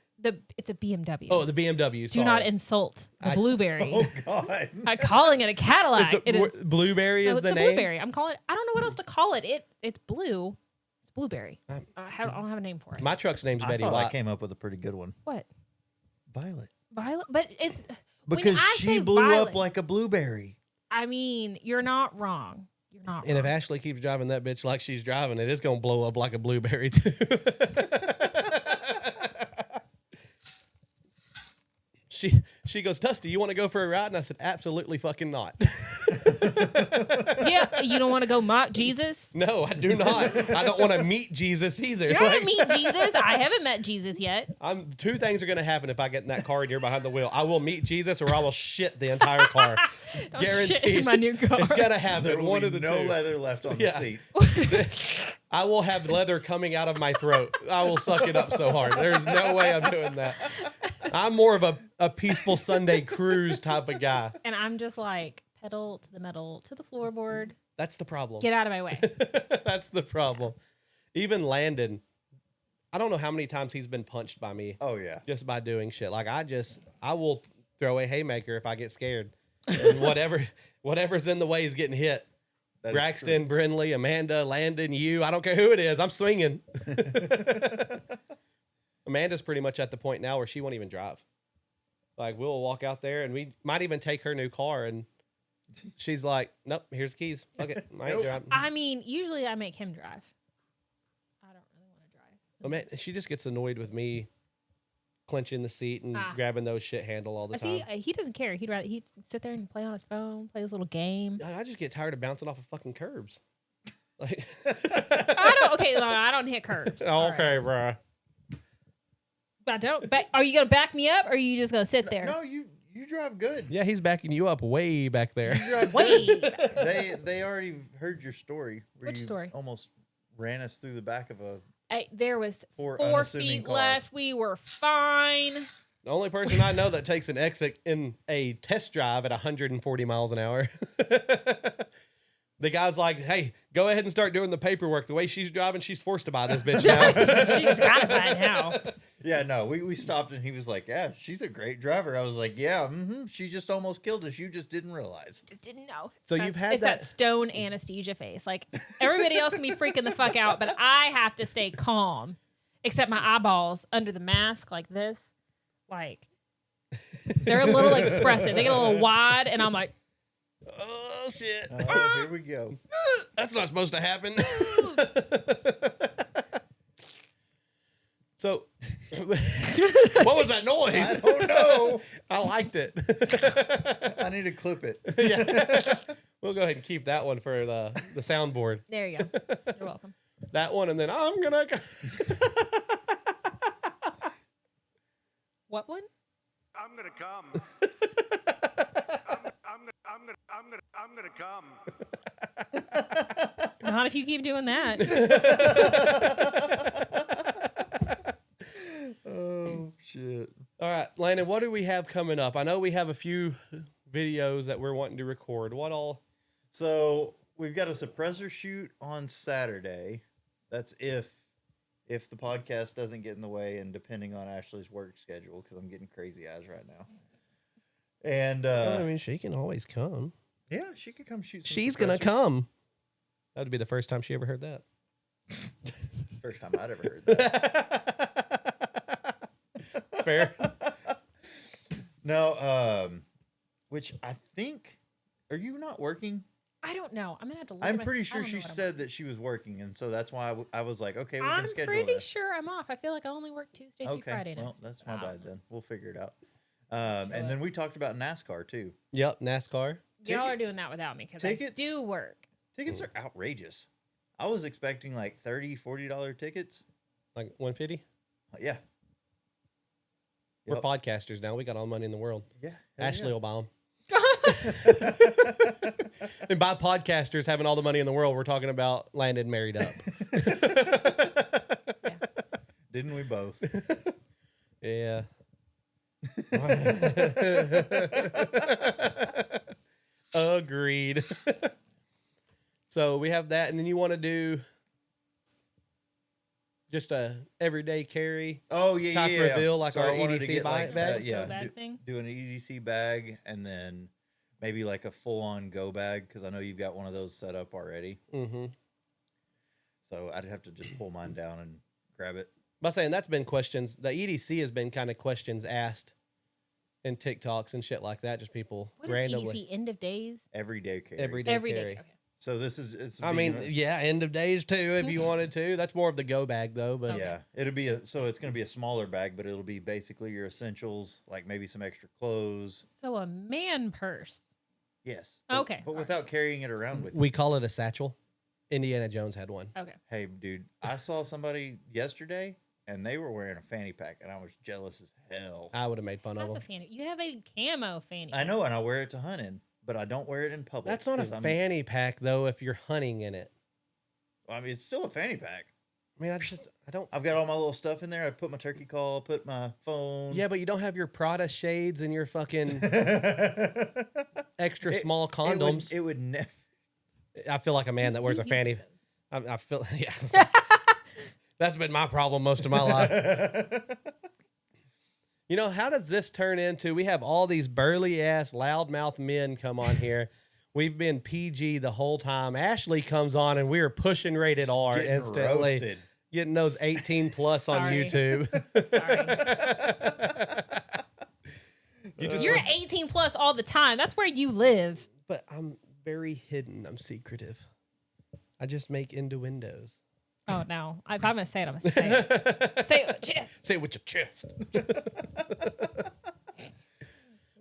Speaker 3: It's a BMW.
Speaker 1: Oh, the BMW.
Speaker 3: Do not insult the Blueberry.
Speaker 2: Oh God.
Speaker 3: I'm calling it a Cadillac.
Speaker 1: It's
Speaker 3: It is.
Speaker 1: Blueberry
Speaker 3: No,
Speaker 1: is
Speaker 3: it's
Speaker 1: the
Speaker 3: a
Speaker 1: name.
Speaker 3: Blueberry. I'm calling it. I don't know what else to call it. It's blue. It's Blueberry.
Speaker 1: Um,
Speaker 3: I don't have a name for it.
Speaker 1: My truck's name's
Speaker 2: I
Speaker 1: Betty
Speaker 2: thought I
Speaker 1: White.
Speaker 2: came up with a pretty good one.
Speaker 3: What?
Speaker 2: Violet.
Speaker 3: Violet? But it's when
Speaker 2: Because
Speaker 3: I
Speaker 2: she
Speaker 3: say
Speaker 2: blew
Speaker 3: Violet,
Speaker 2: up like a blueberry.
Speaker 3: I mean, you're not wrong. You're not
Speaker 1: And if
Speaker 3: wrong.
Speaker 1: Ashley keeps driving that bitch like she's driving it, it's gonna blow up like a blueberry too. She goes, Dusty, you want to go for a ride? And I said, absolutely fucking not.
Speaker 3: Yeah, you don't want to go mock Jesus?
Speaker 1: No, I do not. I don't want to meet Jesus either.
Speaker 3: You're not
Speaker 1: Like,
Speaker 3: gonna meet Jesus. I haven't met Jesus yet.
Speaker 1: Two things are going to happen if I get in that car and you're behind the wheel. I will meet Jesus or I will shit the entire car.
Speaker 3: Don't
Speaker 1: Guaranteed.
Speaker 3: shit in my new car.
Speaker 1: It's going to
Speaker 2: There
Speaker 1: happen.
Speaker 2: will
Speaker 1: One
Speaker 2: be
Speaker 1: of the
Speaker 2: no
Speaker 1: two.
Speaker 2: leather left on
Speaker 1: Yeah.
Speaker 2: the seat.
Speaker 1: I will have leather coming out of my throat. I will suck it up so hard. There's no way I'm doing that. I'm more of a peaceful Sunday cruise type of guy.
Speaker 3: And I'm just like pedal to the metal to the floorboard.
Speaker 1: That's the problem.
Speaker 3: Get out of my way.
Speaker 1: That's the problem. Even Landon, I don't know how many times he's been punched by me
Speaker 2: Oh yeah.
Speaker 1: just by doing shit. Like I will throw a haymaker if I get scared. And whatever's in the way is getting hit.
Speaker 2: That is
Speaker 1: Braxton, Brindley, Amanda, Landon, you. I don't care who it is. I'm swinging. Amanda's pretty much at the point now where she won't even drive. Like we'll walk out there and we might even take her new car and she's like, nope, here's the keys. Okay, I ain't
Speaker 2: Nope.
Speaker 1: driving.
Speaker 3: I mean, usually I make him drive. I don't really want to drive.
Speaker 1: Well, man, she just gets annoyed with me clenching the seat and grabbing those shit handle all the time.
Speaker 3: See, he doesn't care. He'd sit there and play on his phone, play his little game.
Speaker 1: I just get tired of bouncing off of fucking curbs. Like,
Speaker 3: I don't hit curbs.
Speaker 1: Okay, bro.
Speaker 3: I don't. Are you gonna back me up, or are you just gonna sit there?
Speaker 2: No, you drive good.
Speaker 1: Yeah, he's backing you up way back there.
Speaker 2: You drive
Speaker 3: Way.
Speaker 2: They already heard your story.
Speaker 3: Which story?
Speaker 2: Almost ran us through the back of a.
Speaker 3: There was
Speaker 2: Four
Speaker 3: 4
Speaker 2: unassuming
Speaker 3: feet
Speaker 2: car.
Speaker 3: left. We were fine.
Speaker 1: The only person I know that takes an exit in a test drive at 140 miles an hour. The guy's like, hey, go ahead and start doing the paperwork. The way she's driving, she's forced to buy this bitch now.
Speaker 3: She's got to buy it now.
Speaker 2: Yeah, no, we stopped and he was like, yeah, she's a great driver. I was like, yeah, she just almost killed us. You just didn't realize.
Speaker 3: Just didn't know.
Speaker 1: So you've had
Speaker 3: it's that stone anesthesia face. Like, everybody else can be freaking the fuck out, but I have to stay calm. Except my eyeballs under the mask like this. Like, they're a little expressive. They get a little wide, and I'm like,
Speaker 1: oh, shit.
Speaker 2: Oh, here we go.
Speaker 1: That's not supposed to happen. So, what was that noise?
Speaker 2: I don't know.
Speaker 1: I liked it.
Speaker 2: I need to clip it.
Speaker 1: Yeah. We'll go ahead and keep that one for the soundboard.
Speaker 3: there you go. You're welcome.
Speaker 1: That one, and then I'm gonna.
Speaker 3: What one?
Speaker 4: I'm gonna come. I'm gonna come.
Speaker 3: Not if you keep doing that.
Speaker 2: Oh, shit.
Speaker 1: All right, Landon, what do we have coming up? I know we have a few videos that we're wanting to record. What all?
Speaker 2: So we've got a suppressor shoot on Saturday. That's if the podcast doesn't get in the way and depending on Ashley's work schedule, because I'm getting crazy eyes right now. And
Speaker 1: I mean, she can always come.
Speaker 2: yeah, she could come shoot some
Speaker 1: She's gonna
Speaker 2: suppressors.
Speaker 1: come. That would be the first time she ever heard that.
Speaker 2: First time I'd ever heard that.
Speaker 1: Fair.
Speaker 2: No, which I think, are you not working?
Speaker 3: I don't know. I'm gonna have to look.
Speaker 2: I'm
Speaker 3: at
Speaker 2: pretty
Speaker 3: I
Speaker 2: sure
Speaker 3: don't know
Speaker 2: she
Speaker 3: what I'm
Speaker 2: said that she was working, and so that's why I was like, okay, we
Speaker 3: I'm
Speaker 2: can schedule
Speaker 3: pretty
Speaker 2: this.
Speaker 3: sure I'm off. I feel like I only work Tuesday through
Speaker 2: Okay,
Speaker 3: Friday.
Speaker 2: well,
Speaker 3: next
Speaker 2: that's
Speaker 3: week.
Speaker 2: my
Speaker 3: I don't
Speaker 2: bad
Speaker 3: know.
Speaker 2: then. We'll figure it out. And then we talked about NASCAR too.
Speaker 1: Yep, NASCAR.
Speaker 3: Y'all are doing that without me because I
Speaker 2: tickets?
Speaker 3: do work.
Speaker 2: Tickets are outrageous. I was expecting like $30-$40 tickets.
Speaker 1: Like 150.
Speaker 2: Yeah.
Speaker 1: We're
Speaker 2: Yep.
Speaker 1: podcasters now. We got all the money in the world.
Speaker 2: Yeah.
Speaker 1: Ashley will buy them. And by podcasters having all the money in the world, we're talking about Landon married up.
Speaker 2: Didn't we both?
Speaker 1: Yeah. Agreed. So we have that, and then you want to do just a everyday carry.
Speaker 2: Oh, yeah,
Speaker 1: Top
Speaker 2: yeah.
Speaker 1: reveal, like
Speaker 2: So
Speaker 1: our
Speaker 2: I wanted to
Speaker 1: EDC
Speaker 2: get,
Speaker 1: bag?
Speaker 2: yeah,
Speaker 3: bag thing?
Speaker 2: do an EDC bag and then maybe like a full-on go bag because I know you've got one of those set up already.
Speaker 1: Mm-hmm.
Speaker 2: So I'd have to just pull mine down and grab it.
Speaker 1: By saying that's been questions. The EDC has been kind of questions asked in TikToks and shit like that. Just people
Speaker 3: What is
Speaker 1: randomly
Speaker 3: EDC? End of days?
Speaker 2: Everyday carry.
Speaker 1: everyday
Speaker 3: Every
Speaker 1: carry.
Speaker 3: day. Okay.
Speaker 2: So this is, it's.
Speaker 1: I mean,
Speaker 2: being-
Speaker 1: yeah, end of days too, if you wanted to. That's more of the go bag though. But
Speaker 2: Yeah, it'll be so it's going to be a smaller bag, but it'll be basically your essentials, like maybe some extra clothes.
Speaker 3: So a man purse.
Speaker 2: Yes.
Speaker 3: Okay,
Speaker 2: But
Speaker 3: all right.
Speaker 2: without carrying it around with you.
Speaker 1: we call it a satchel. Indiana Jones had one.
Speaker 3: Okay.
Speaker 2: Hey, dude, I saw somebody yesterday, and they were wearing a fanny pack, and I was jealous as hell.
Speaker 1: I would have made fun of
Speaker 3: Not
Speaker 1: them.
Speaker 3: the fanny. You have a camo fanny.
Speaker 2: I know, and I wear it to hunt in, but I don't wear it in public.
Speaker 1: That's not a
Speaker 2: 'cause I'm-
Speaker 1: fanny pack though. If you're hunting in it,
Speaker 2: I mean, it's still a fanny pack.
Speaker 1: I mean, I don't.
Speaker 2: I've got all my little stuff in there. I put my turkey call, put my phone.
Speaker 1: Yeah, but you don't have your Prada shades and your fucking extra small condoms.
Speaker 2: It would never.
Speaker 1: I feel like a man that wears a
Speaker 3: Who
Speaker 1: fanny.
Speaker 3: uses those?
Speaker 1: I feel yeah. That's been my problem most of my life. You know, how does this turn into? We have all these burly ass loudmouth men come on here. We've been PG the whole time. Ashley comes on and we are pushing rated R
Speaker 2: Getting
Speaker 1: instantly.
Speaker 2: roasted.
Speaker 1: Getting those 18 plus on
Speaker 3: Sorry.
Speaker 1: YouTube.
Speaker 3: Sorry. You're 18 plus all the time. That's where you live.
Speaker 1: But I'm very hidden. I'm secretive. I just make innuendos.
Speaker 3: Oh no! If I'm gonna say it, I'm gonna say it. Say it with chest.
Speaker 1: Say it with your chest.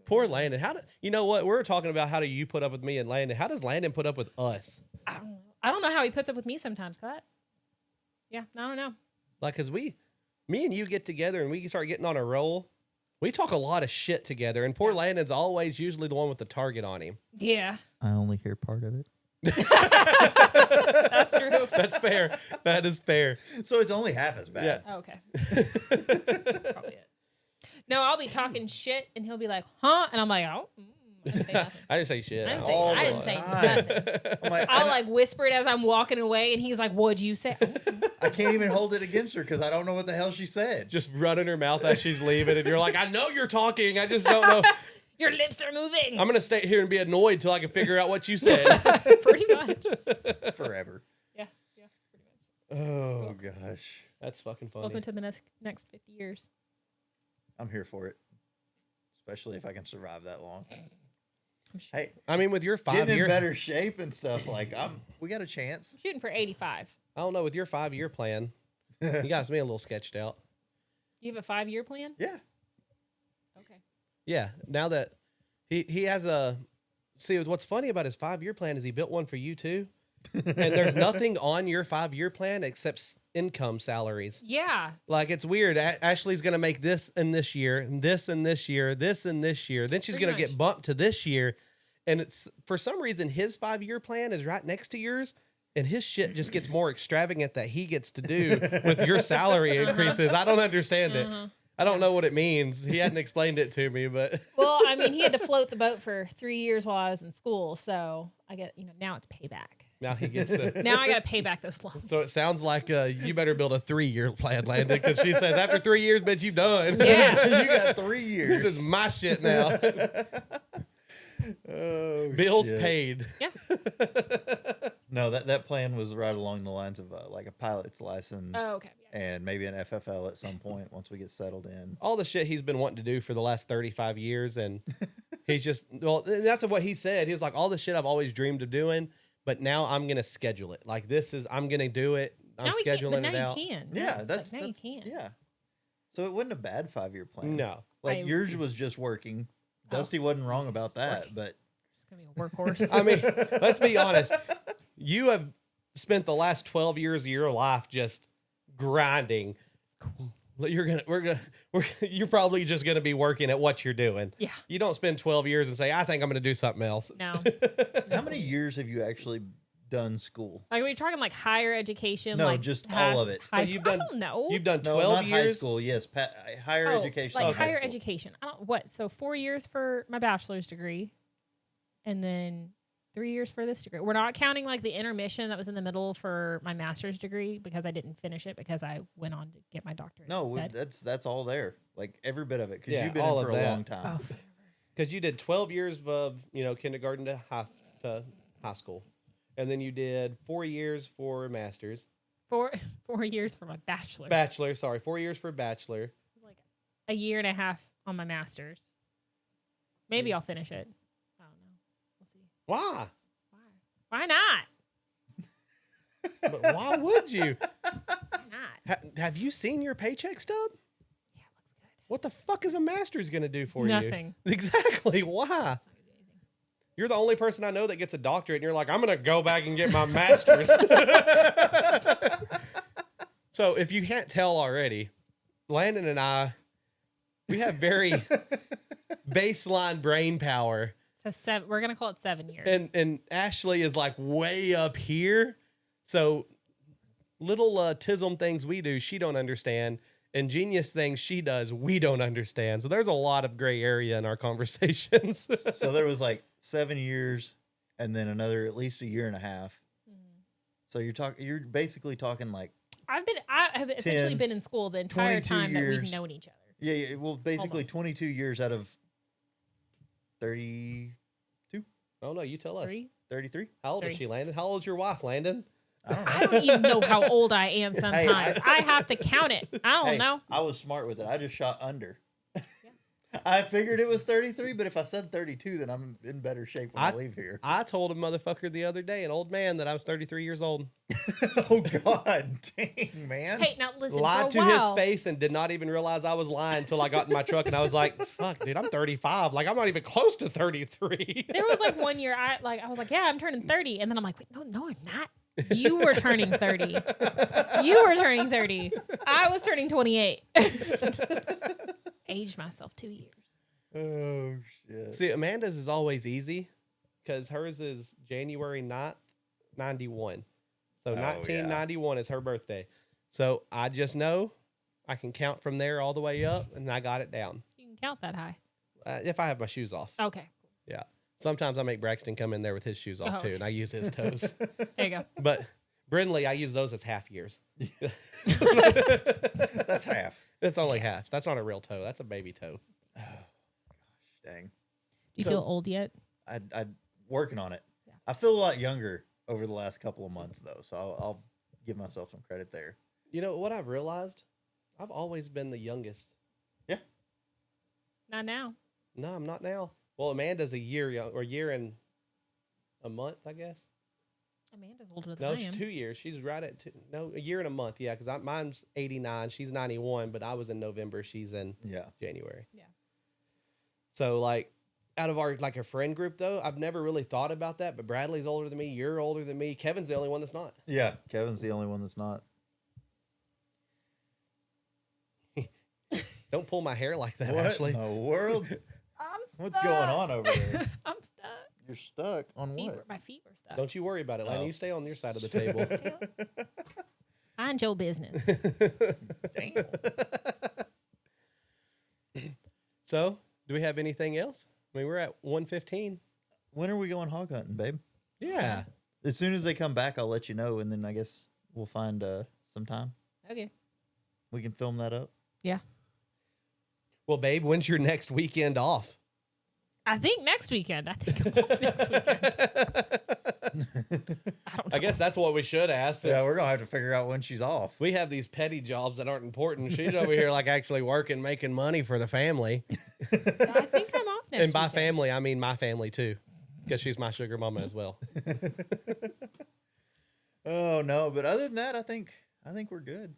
Speaker 1: Poor Landon. You know what? We're talking about how do you put up with me and Landon. How does Landon put up with us?
Speaker 3: I don't know how he puts up with me sometimes. Cut. Yeah, I don't know.
Speaker 1: Like, cause me and you get together and we start getting on a roll. We talk a lot of shit together, and poor Landon's always usually the one with the target on him.
Speaker 3: Yeah,
Speaker 2: I only hear part of it.
Speaker 3: that's true.
Speaker 1: That's fair. That is fair.
Speaker 2: So it's only half as bad.
Speaker 1: Yeah.
Speaker 3: Oh, okay. That's probably it. No, I'll be talking shit, and he'll be like, "Huh?" And I'm like, "Oh." I didn't say nothing.
Speaker 1: I didn't say shit.
Speaker 3: I didn't say nothing.
Speaker 2: I'm like,
Speaker 3: I'll like whisper it as I'm walking away, and he's like, "What'd you say?"
Speaker 2: I can't even hold it against her because I don't know what the hell she said.
Speaker 1: Just running her mouth as she's leaving, and you're like, I know you're talking. I just don't know.
Speaker 3: Your lips are moving.
Speaker 1: I'm gonna stay here and be annoyed till I can figure out what you said.
Speaker 3: Pretty much.
Speaker 2: Forever.
Speaker 3: Yeah, pretty much.
Speaker 2: Oh gosh,
Speaker 1: That's fucking funny.
Speaker 3: Welcome to the next 50 years.
Speaker 2: I'm here for it, especially if I can survive that long.
Speaker 3: I'm sure.
Speaker 2: Hey,
Speaker 1: I mean, with your 5
Speaker 2: getting in
Speaker 1: year,
Speaker 2: better shape and stuff, like we got a chance.
Speaker 3: I'm shooting for 85.
Speaker 1: I don't know, with your 5-year plan, you got me a little sketched out.
Speaker 3: You have a 5-year plan?
Speaker 2: Yeah.
Speaker 3: Okay.
Speaker 1: Yeah. Now that he has see, what's funny about his 5-year plan is he built one for you too, and there's nothing on your 5-year plan except income salaries.
Speaker 3: Yeah.
Speaker 1: Like, it's weird. Ashley's going to make this in this year, and this in this year, this in this year. Then she's
Speaker 3: Pretty
Speaker 1: going to
Speaker 3: much.
Speaker 1: get bumped to this year. And it's for some reason, his 5-year plan is right next to yours. And his shit just gets more extravagant that he gets to do with your salary increases. I don't understand it. I don't know what it means. He hadn't explained it to me, but
Speaker 3: Well, I mean, he had to float the boat for 3 years while I was in school. So I get, now it's payback.
Speaker 1: now he gets to.
Speaker 3: Now I got to pay back those loans.
Speaker 1: So it sounds like you better build a 3-year plan, Landon, because she says after 3 years, bitch, you done.
Speaker 3: Yeah.
Speaker 2: You got 3 years.
Speaker 1: This is my shit now.
Speaker 2: Oh,
Speaker 1: Bills
Speaker 2: shit.
Speaker 1: paid.
Speaker 3: Yeah.
Speaker 2: No, that plan was right along the lines of like a pilot's license.
Speaker 3: Oh, okay. Yeah.
Speaker 2: And maybe an FFL at some point once we get settled in.
Speaker 1: All the shit he's been wanting to do for the last 35 years. And he's just, well, that's what he said. He was like, all the shit I've always dreamed of doing, but now I'm going to schedule it. Like, I'm going to do it. I'm
Speaker 3: Now we can,
Speaker 1: scheduling
Speaker 3: but now
Speaker 1: it out.
Speaker 3: you can.
Speaker 2: Yeah,
Speaker 3: It's
Speaker 2: that's
Speaker 3: now
Speaker 2: that's,
Speaker 3: you can.
Speaker 2: Yeah. So it wasn't a bad 5-year plan.
Speaker 1: No.
Speaker 2: Like yours was just working. Dusty wasn't wrong about that, but
Speaker 3: It's gonna be a workhorse.
Speaker 1: I mean, let's be honest. You have spent the last 12 years of your life just grinding. You're probably just gonna be working at what you're doing.
Speaker 3: Yeah.
Speaker 1: You don't spend 12 years and say, I think I'm gonna do something else.
Speaker 3: No.
Speaker 2: how many years have you actually done school?
Speaker 3: Like, are we talking like higher education?
Speaker 2: No,
Speaker 3: like
Speaker 2: just
Speaker 3: past
Speaker 2: all of it.
Speaker 3: High
Speaker 1: So you've
Speaker 3: school?
Speaker 1: done-
Speaker 3: I don't know.
Speaker 1: You've done
Speaker 2: No,
Speaker 1: 12
Speaker 2: not high
Speaker 1: years.
Speaker 2: school. Yes, higher
Speaker 3: Oh,
Speaker 2: education.
Speaker 3: like
Speaker 2: not high
Speaker 3: higher
Speaker 2: school.
Speaker 3: education. I don't what. So 4 years for my bachelor's degree, and then 3 years for this degree. We're not counting like the intermission that was in the middle for my master's degree because I didn't finish it because I went on to get my doctorate.
Speaker 2: No,
Speaker 3: instead.
Speaker 2: that's all there. Like every bit of it, because
Speaker 1: Yeah,
Speaker 2: you've been
Speaker 1: all
Speaker 2: in
Speaker 1: of
Speaker 2: for a
Speaker 1: that.
Speaker 2: long time.
Speaker 3: Oh,
Speaker 1: Because you did 12 years of, kindergarten to high school. And then you did 4 years for master's.
Speaker 3: 4 years for my bachelor's.
Speaker 1: Bachelor, sorry. 4 years for bachelor.
Speaker 3: It was like a year and a half on my master's. Maybe I'll finish it. I don't know. We'll see.
Speaker 1: Why?
Speaker 3: Why not?
Speaker 1: But why would you?
Speaker 3: Why not?
Speaker 1: Have you seen your paycheck stub?
Speaker 3: Yeah, it looks good.
Speaker 1: What the fuck is a master's going to do for
Speaker 3: Nothing.
Speaker 1: you? Exactly. Why? You're the only person I know that gets a doctorate, and you're like, I'm going to go back and get my master's. So if you can't tell already, Landon and I, we have very baseline brain power.
Speaker 3: So we're gonna call it 7 years.
Speaker 1: And Ashley is like way up here. So little tism things we do, she don't understand. Ingenious things she does, we don't understand. So there's a lot of gray area in our conversations.
Speaker 2: So there was like 7 years, and then another at least a year and a half. So you're basically talking like
Speaker 3: I have essentially
Speaker 2: 10,
Speaker 3: been in school the entire
Speaker 2: 22
Speaker 3: time that we've
Speaker 2: years.
Speaker 3: known each other.
Speaker 2: yeah, well, basically
Speaker 3: Almost.
Speaker 2: 22 years out of 30,
Speaker 1: Oh no, you tell us.
Speaker 3: 3?
Speaker 2: 33.
Speaker 1: How old is
Speaker 3: 3.
Speaker 1: she, Landon? How old's your wife, Landon?
Speaker 2: I don't know.
Speaker 3: I don't even know how old I am sometimes.
Speaker 2: Hey,
Speaker 3: I have to count it. I don't
Speaker 2: Hey,
Speaker 3: know.
Speaker 2: I was smart with it. I just shot under. I figured it was 33, but if I said 32, then I'm in better shape when I leave here.
Speaker 1: I told a motherfucker the other day, an old man, that I was 33 years old.
Speaker 2: Oh, God. Dang, man.
Speaker 3: Hey, now listen.
Speaker 1: Lied
Speaker 3: for a
Speaker 1: to his
Speaker 3: while,
Speaker 1: face and did not even realize I was lying until I got in my truck and I was like, fuck, dude, I'm 35. Like, I'm not even close to 33.
Speaker 3: There was like 1 year I was like, yeah, I'm turning 30. And then I'm like, wait, no, I'm not. You were turning 30. You were turning 30. I was turning 28. Aged myself 2 years.
Speaker 2: Oh, shit.
Speaker 1: See, Amanda's is always easy because hers is January 9th, 91. So 1991 is her birthday. So I just know I can count from there all the way up and I got it down.
Speaker 3: You can count that high.
Speaker 1: If I have my shoes off.
Speaker 3: Okay.
Speaker 1: Yeah. Sometimes I make Braxton come in there with his shoes off too, and I use his toes.
Speaker 3: There you go.
Speaker 1: But Brindley, I use those as half years.
Speaker 2: That's half.
Speaker 1: That's only half. That's not a real toe. That's a baby toe.
Speaker 2: Dang.
Speaker 3: Do you
Speaker 1: So-
Speaker 3: feel old yet?
Speaker 2: I'm working on it.
Speaker 3: Yeah.
Speaker 2: I feel a lot younger over the last couple of months, though, so I'll give myself some credit there.
Speaker 1: You know what I've realized? I've always been the youngest.
Speaker 3: Not now.
Speaker 1: No, I'm not now. Well, Amanda's a year young, or a year and a month, I guess.
Speaker 3: Amanda's older than
Speaker 1: No,
Speaker 3: I
Speaker 1: she's
Speaker 3: am.
Speaker 1: 2 years. She's right at a year and a month. Yeah, because mine's 89. She's 91, but I was in November. She's in
Speaker 2: Yeah.
Speaker 1: January.
Speaker 3: Yeah.
Speaker 1: So, like, out of our friend group, though, I've never really thought about that. But Bradley's older than me. You're older than me. Kevin's the only one that's not.
Speaker 2: Yeah. Kevin's the only one that's not.
Speaker 1: Don't pull my hair like that,
Speaker 2: What
Speaker 1: Ashley.
Speaker 2: in the world?
Speaker 3: I'm stuck.
Speaker 2: What's going on over there?
Speaker 3: I'm stuck.
Speaker 2: You're stuck on what?
Speaker 3: My feet were stuck.
Speaker 1: Don't you worry about it, Landon.
Speaker 2: Oh.
Speaker 1: You stay on your side of the table.
Speaker 3: Mind your business.
Speaker 2: Damn.
Speaker 1: So, do we have anything else? I mean, we're at 1:15.
Speaker 2: When are we going hog hunting, babe?
Speaker 1: Yeah.
Speaker 2: As soon as they come back, I'll let you know, and then I guess we'll find some time.
Speaker 3: Okay.
Speaker 2: We can film that up.
Speaker 3: Yeah.
Speaker 1: Well, babe, when's your next weekend off?
Speaker 3: I think next weekend. I think I'm off next weekend. I don't know.
Speaker 1: I guess that's what we should ask.
Speaker 2: Yeah, we're gonna have to figure out when she's off.
Speaker 1: We have these petty jobs that aren't important. She's over here like actually working, making money for the family.
Speaker 3: I think I'm off next
Speaker 1: And by
Speaker 3: weekend.
Speaker 1: family, I mean my family too, because she's my sugar mama as well.
Speaker 2: Oh no, but other than that, I think we're good.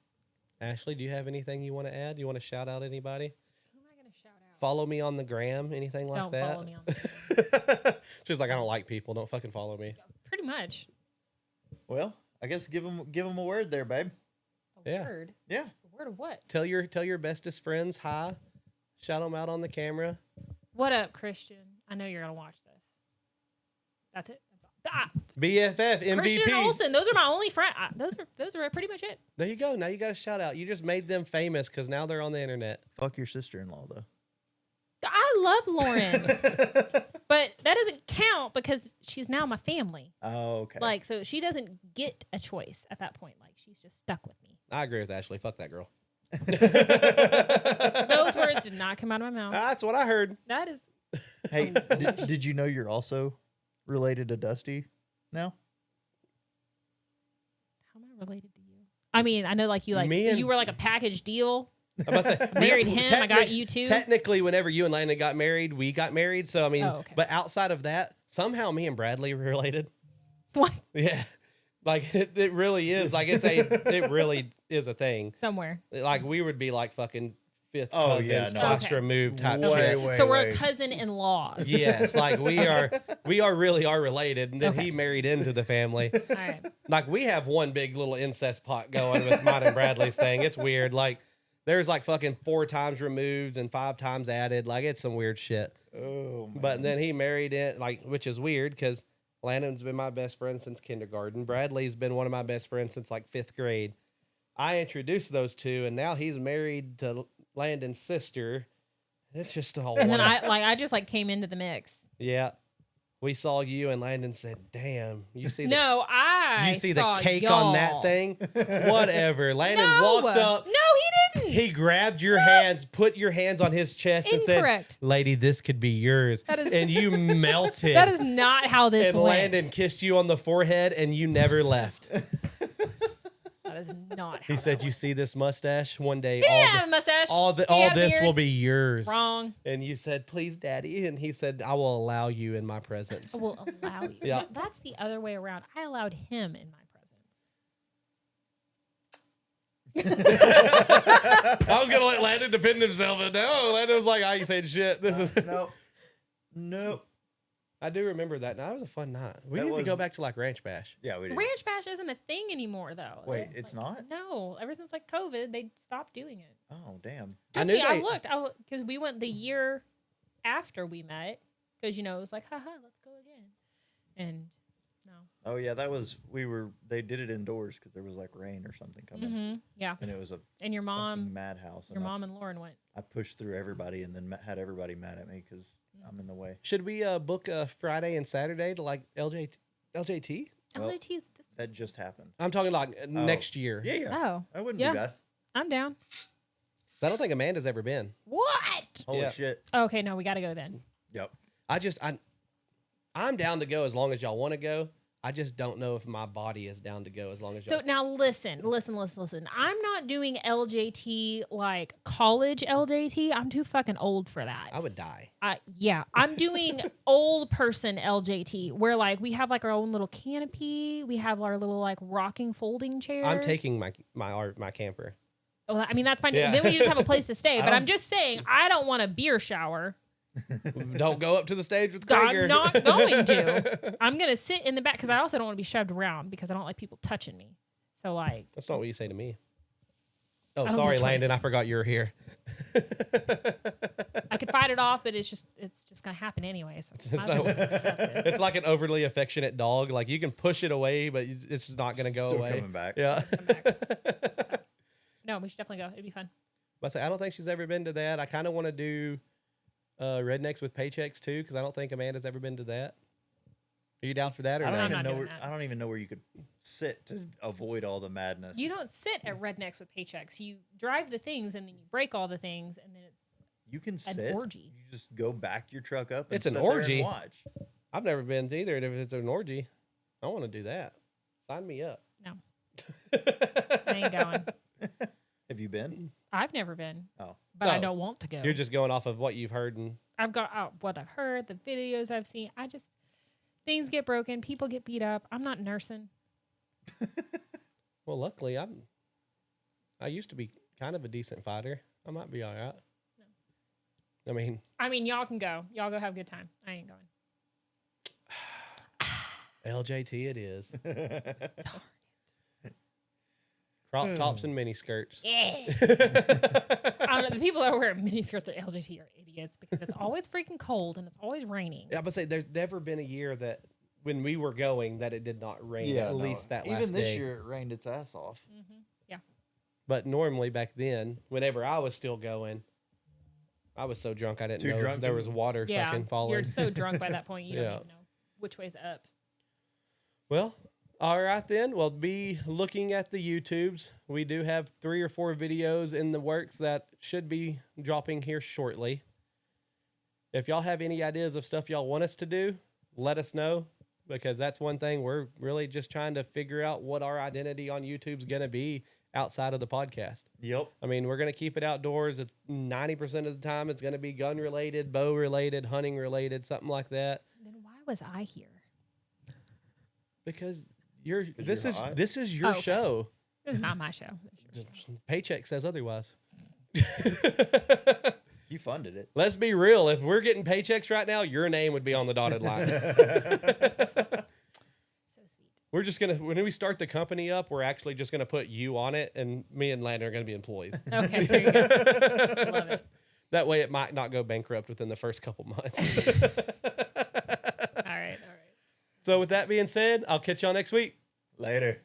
Speaker 1: Ashley, do you have anything you want to add? You want to shout out anybody?
Speaker 3: Who am I going to shout out?
Speaker 1: Follow me on the gram, anything like
Speaker 3: Don't
Speaker 1: that?
Speaker 3: follow me on Instagram.
Speaker 1: She's like, I don't like people. Don't fucking follow me.
Speaker 3: Pretty much.
Speaker 2: Well, I guess give them a word there, babe.
Speaker 3: A
Speaker 1: Yeah.
Speaker 3: word.
Speaker 2: Yeah.
Speaker 3: A word of what?
Speaker 1: Tell your bestest friends hi. Shout them out on the camera.
Speaker 3: What up, Christian? I know you're going to watch this. That's it. That's all. Ah,
Speaker 1: BFF MVP.
Speaker 3: Christian and Olsen. Those are my only friends. Those are pretty much it.
Speaker 1: There you go. Now you got a shout out. You just made them famous because now they're on the internet.
Speaker 2: Fuck your sister-in-law though.
Speaker 3: I love Lauren, but that doesn't count because she's now my family.
Speaker 2: Oh, okay.
Speaker 3: Like, so she doesn't get a choice at that point. Like, she's just stuck with me.
Speaker 1: I agree with Ashley. Fuck that girl.
Speaker 3: Those words did not come out of my mouth.
Speaker 1: That's what I heard.
Speaker 3: That is.
Speaker 2: Hey, did you know you're also related to Dusty now?
Speaker 3: How am I related to you? I mean, I know like you
Speaker 1: Me and-
Speaker 3: you were like a package deal.
Speaker 1: I'm about to say,
Speaker 3: I married him. I got you too.
Speaker 1: Technically, whenever you and Landon got married, we got married. So I mean,
Speaker 3: Oh, okay.
Speaker 1: but outside of that, somehow me and Bradley were related.
Speaker 3: What?
Speaker 1: Yeah, like it really is. Like it really is a thing.
Speaker 3: Somewhere.
Speaker 1: Like we would be like fucking fifth
Speaker 2: Oh,
Speaker 1: cousins,
Speaker 2: yeah, no,
Speaker 1: twice
Speaker 3: Okay.
Speaker 1: removed type
Speaker 2: Way,
Speaker 1: shit.
Speaker 2: way,
Speaker 3: So we're
Speaker 2: way.
Speaker 3: cousin-in-laws.
Speaker 1: Yes, like we are really related, and then
Speaker 3: Okay.
Speaker 1: he married into the family.
Speaker 3: All right.
Speaker 1: Like we have one big little incest pot going with mine and Bradley's thing. It's weird. Like there's like fucking 4 times removed and 5 times added. Like it's some weird shit.
Speaker 2: Oh, man.
Speaker 1: But then he married it, like, which is weird because Landon's been my best friend since kindergarten. Bradley's been one of my best friends since like 5th grade. I introduced those two, and now he's married to Landon's sister. It's just a whole.
Speaker 3: And then
Speaker 1: lot.
Speaker 3: I just like came into the mix.
Speaker 1: Yeah, we saw you, and Landon said, "Damn, you see the
Speaker 3: No, I
Speaker 1: you see
Speaker 3: saw
Speaker 1: the cake
Speaker 3: y'all.
Speaker 1: on that thing? Whatever." Landon
Speaker 3: No.
Speaker 1: walked up.
Speaker 3: No, he didn't.
Speaker 1: He grabbed your hands, put your hands on his chest, and
Speaker 3: Incorrect.
Speaker 1: said, "Lady, this could be yours."
Speaker 3: That is-
Speaker 1: and you melted.
Speaker 3: That is not how this
Speaker 1: and
Speaker 3: went.
Speaker 1: Landon kissed you on the forehead, and you never left.
Speaker 3: That is not.
Speaker 1: He
Speaker 3: how
Speaker 1: said,
Speaker 3: that
Speaker 1: "You
Speaker 3: went.
Speaker 1: see this mustache? One day,
Speaker 3: He didn't have a mustache.
Speaker 1: all
Speaker 3: He had a
Speaker 1: this
Speaker 3: beard.
Speaker 1: will be yours."
Speaker 3: Wrong.
Speaker 1: And you said, "Please, Daddy." And he said, "I will allow you in my presence."
Speaker 3: I will allow you.
Speaker 1: Yeah.
Speaker 3: No, that's the other way around. I allowed him in my presence.
Speaker 1: I was gonna let Landon defend himself, and no, Landon was like, "I ain't saying shit." This is.
Speaker 2: Nope.
Speaker 1: I do remember that. That was a fun night. We
Speaker 2: That
Speaker 1: need to go
Speaker 2: was-
Speaker 1: back to like Ranch Bash.
Speaker 2: Yeah, we did.
Speaker 3: Ranch Bash isn't a thing anymore, though.
Speaker 2: Wait, it's not?
Speaker 3: No, ever since like COVID, they stopped doing it.
Speaker 2: Oh, damn.
Speaker 1: I
Speaker 3: Trust
Speaker 1: knew
Speaker 3: me, I
Speaker 1: they-
Speaker 3: looked. Because we went the year after we met. Because it was like, haha, let's go again. And no.
Speaker 2: Oh, yeah, they did it indoors because there was like rain or something coming.
Speaker 3: Mm-hmm. Yeah.
Speaker 2: And it was a
Speaker 3: And your
Speaker 2: fucking
Speaker 3: mom,
Speaker 2: madhouse.
Speaker 3: your mom and Lauren went.
Speaker 2: I pushed through everybody and then had everybody mad at me because I'm in the way.
Speaker 1: Should we book a Friday and Saturday to like LJT?
Speaker 2: Well,
Speaker 3: LJT's this.
Speaker 2: That just happened.
Speaker 1: I'm talking like next year.
Speaker 2: Yeah, yeah.
Speaker 3: Oh,
Speaker 2: That wouldn't
Speaker 3: yeah.
Speaker 2: be bad.
Speaker 3: I'm down.
Speaker 1: 'Cause I don't think Amanda's ever been.
Speaker 3: What?
Speaker 2: Holy
Speaker 1: Yeah.
Speaker 2: shit.
Speaker 3: Okay, no, we got to go then.
Speaker 2: Yep.
Speaker 1: I'm down to go as long as y'all want to go. I just don't know if my body is down to go as long as y'all.
Speaker 3: So now listen. I'm not doing LJT like college LJT. I'm too fucking old for that.
Speaker 1: I would die.
Speaker 3: Yeah, I'm doing old person LJT where like we have like our own little canopy. We have our little like rocking folding chairs.
Speaker 1: I'm taking my camper.
Speaker 3: Well, I mean, that's fine.
Speaker 1: Yeah.
Speaker 3: Then we just have a place to stay. But I'm
Speaker 2: don't-
Speaker 3: just saying, I don't want a beer shower.
Speaker 1: Don't go up to the stage with Krager.
Speaker 3: I'm not going to. I'm going to sit in the back because I also don't want to be shoved around because I don't like people touching me. So, like,
Speaker 1: That's not what you say to me. Oh,
Speaker 3: don't
Speaker 1: sorry,
Speaker 3: get
Speaker 1: Landon.
Speaker 3: choice.
Speaker 1: I forgot you were here.
Speaker 3: I could fight it off, but it's just going to happen anyway. So,
Speaker 1: It's
Speaker 3: might as well
Speaker 1: not-
Speaker 3: just accept it.
Speaker 1: It's like an overly affectionate dog. Like you can push it away, but it's just not going to go
Speaker 2: Still
Speaker 1: away.
Speaker 2: coming back.
Speaker 1: Yeah.
Speaker 3: No, we should definitely go. It'd be fun.
Speaker 1: But I don't think she's ever been to that. I kind of want to do rednecks with paychecks too, because I don't think Amanda's ever been to that. Are you down for that or
Speaker 2: I
Speaker 1: no?
Speaker 2: don't
Speaker 3: I'm
Speaker 2: even
Speaker 3: not
Speaker 2: know
Speaker 3: doing
Speaker 2: where
Speaker 3: that.
Speaker 2: I don't even know where you could sit to avoid all the madness.
Speaker 3: You don't sit at Rednecks with paychecks. You drive the things and then you break all the things and then it's
Speaker 2: You can sit.
Speaker 3: orgy.
Speaker 2: You just go back your truck up and
Speaker 1: It's an
Speaker 2: sit there and
Speaker 1: orgy.
Speaker 2: watch.
Speaker 1: I've never been to either. And if it's an orgy, I want to do that. Sign me up.
Speaker 3: No. I ain't going.
Speaker 2: Have you been?
Speaker 3: I've never been,
Speaker 2: Oh.
Speaker 3: but I
Speaker 1: No.
Speaker 3: don't want to go.
Speaker 1: You're just going off of what you've heard and
Speaker 3: I've got what I've heard, the videos I've seen. Things get broken, people get beat up. I'm not nursing.
Speaker 1: well, luckily I used to be kind of a decent fighter. I might be all right.
Speaker 3: No. I mean, y'all can go. Y'all go have a good time. I ain't going.
Speaker 1: LJT it is. Crop tops and mini skirts.
Speaker 3: Yeah. I don't know, the people that wear miniskirts at LJT are idiots because it's always freaking cold and it's always raining.
Speaker 1: Yeah, but say there's never been a year that when we were going that it did not rain. at least that last
Speaker 2: Even this
Speaker 1: day.
Speaker 2: year it rained its ass off.
Speaker 3: Mm-hmm. Yeah.
Speaker 1: But normally back then, whenever I was still going, I was so drunk I didn't
Speaker 2: Too
Speaker 1: know
Speaker 2: drunk
Speaker 1: there
Speaker 2: to-
Speaker 1: was water
Speaker 3: Yeah.
Speaker 1: fucking falling.
Speaker 3: You're so drunk by that point, you
Speaker 1: Yeah.
Speaker 3: don't even know which way's up.
Speaker 1: Well, all right then. We'll be looking at the YouTubes. We do have 3 or 4 videos in the works that should be dropping here shortly. If y'all have any ideas of stuff y'all want us to do, let us know, because that's one thing we're really just trying to figure out what our identity on YouTube's going to be outside of the podcast.
Speaker 2: Yep.
Speaker 1: I mean, we're going to keep it outdoors. It's 90% of the time it's going to be gun related, bow related, hunting related, something like that.
Speaker 3: Then why was I here?
Speaker 1: Because
Speaker 2: this is hot.
Speaker 1: this is your
Speaker 3: Oh, okay.
Speaker 1: show.
Speaker 3: This is not my show. It's your show.
Speaker 1: Paycheck says otherwise.
Speaker 2: You funded it.
Speaker 1: Let's be real. If we're getting paychecks right now, your name would be on the dotted line.
Speaker 3: So sweet.
Speaker 1: We're just going to, when we start the company up, we're actually just going to put you on it, and me and Landon are going to be employees.
Speaker 3: Okay, there you go. Love it.
Speaker 1: That way it might not go bankrupt within the first couple months.
Speaker 3: All right.
Speaker 1: So with that being said, I'll catch y'all next week.
Speaker 2: Later.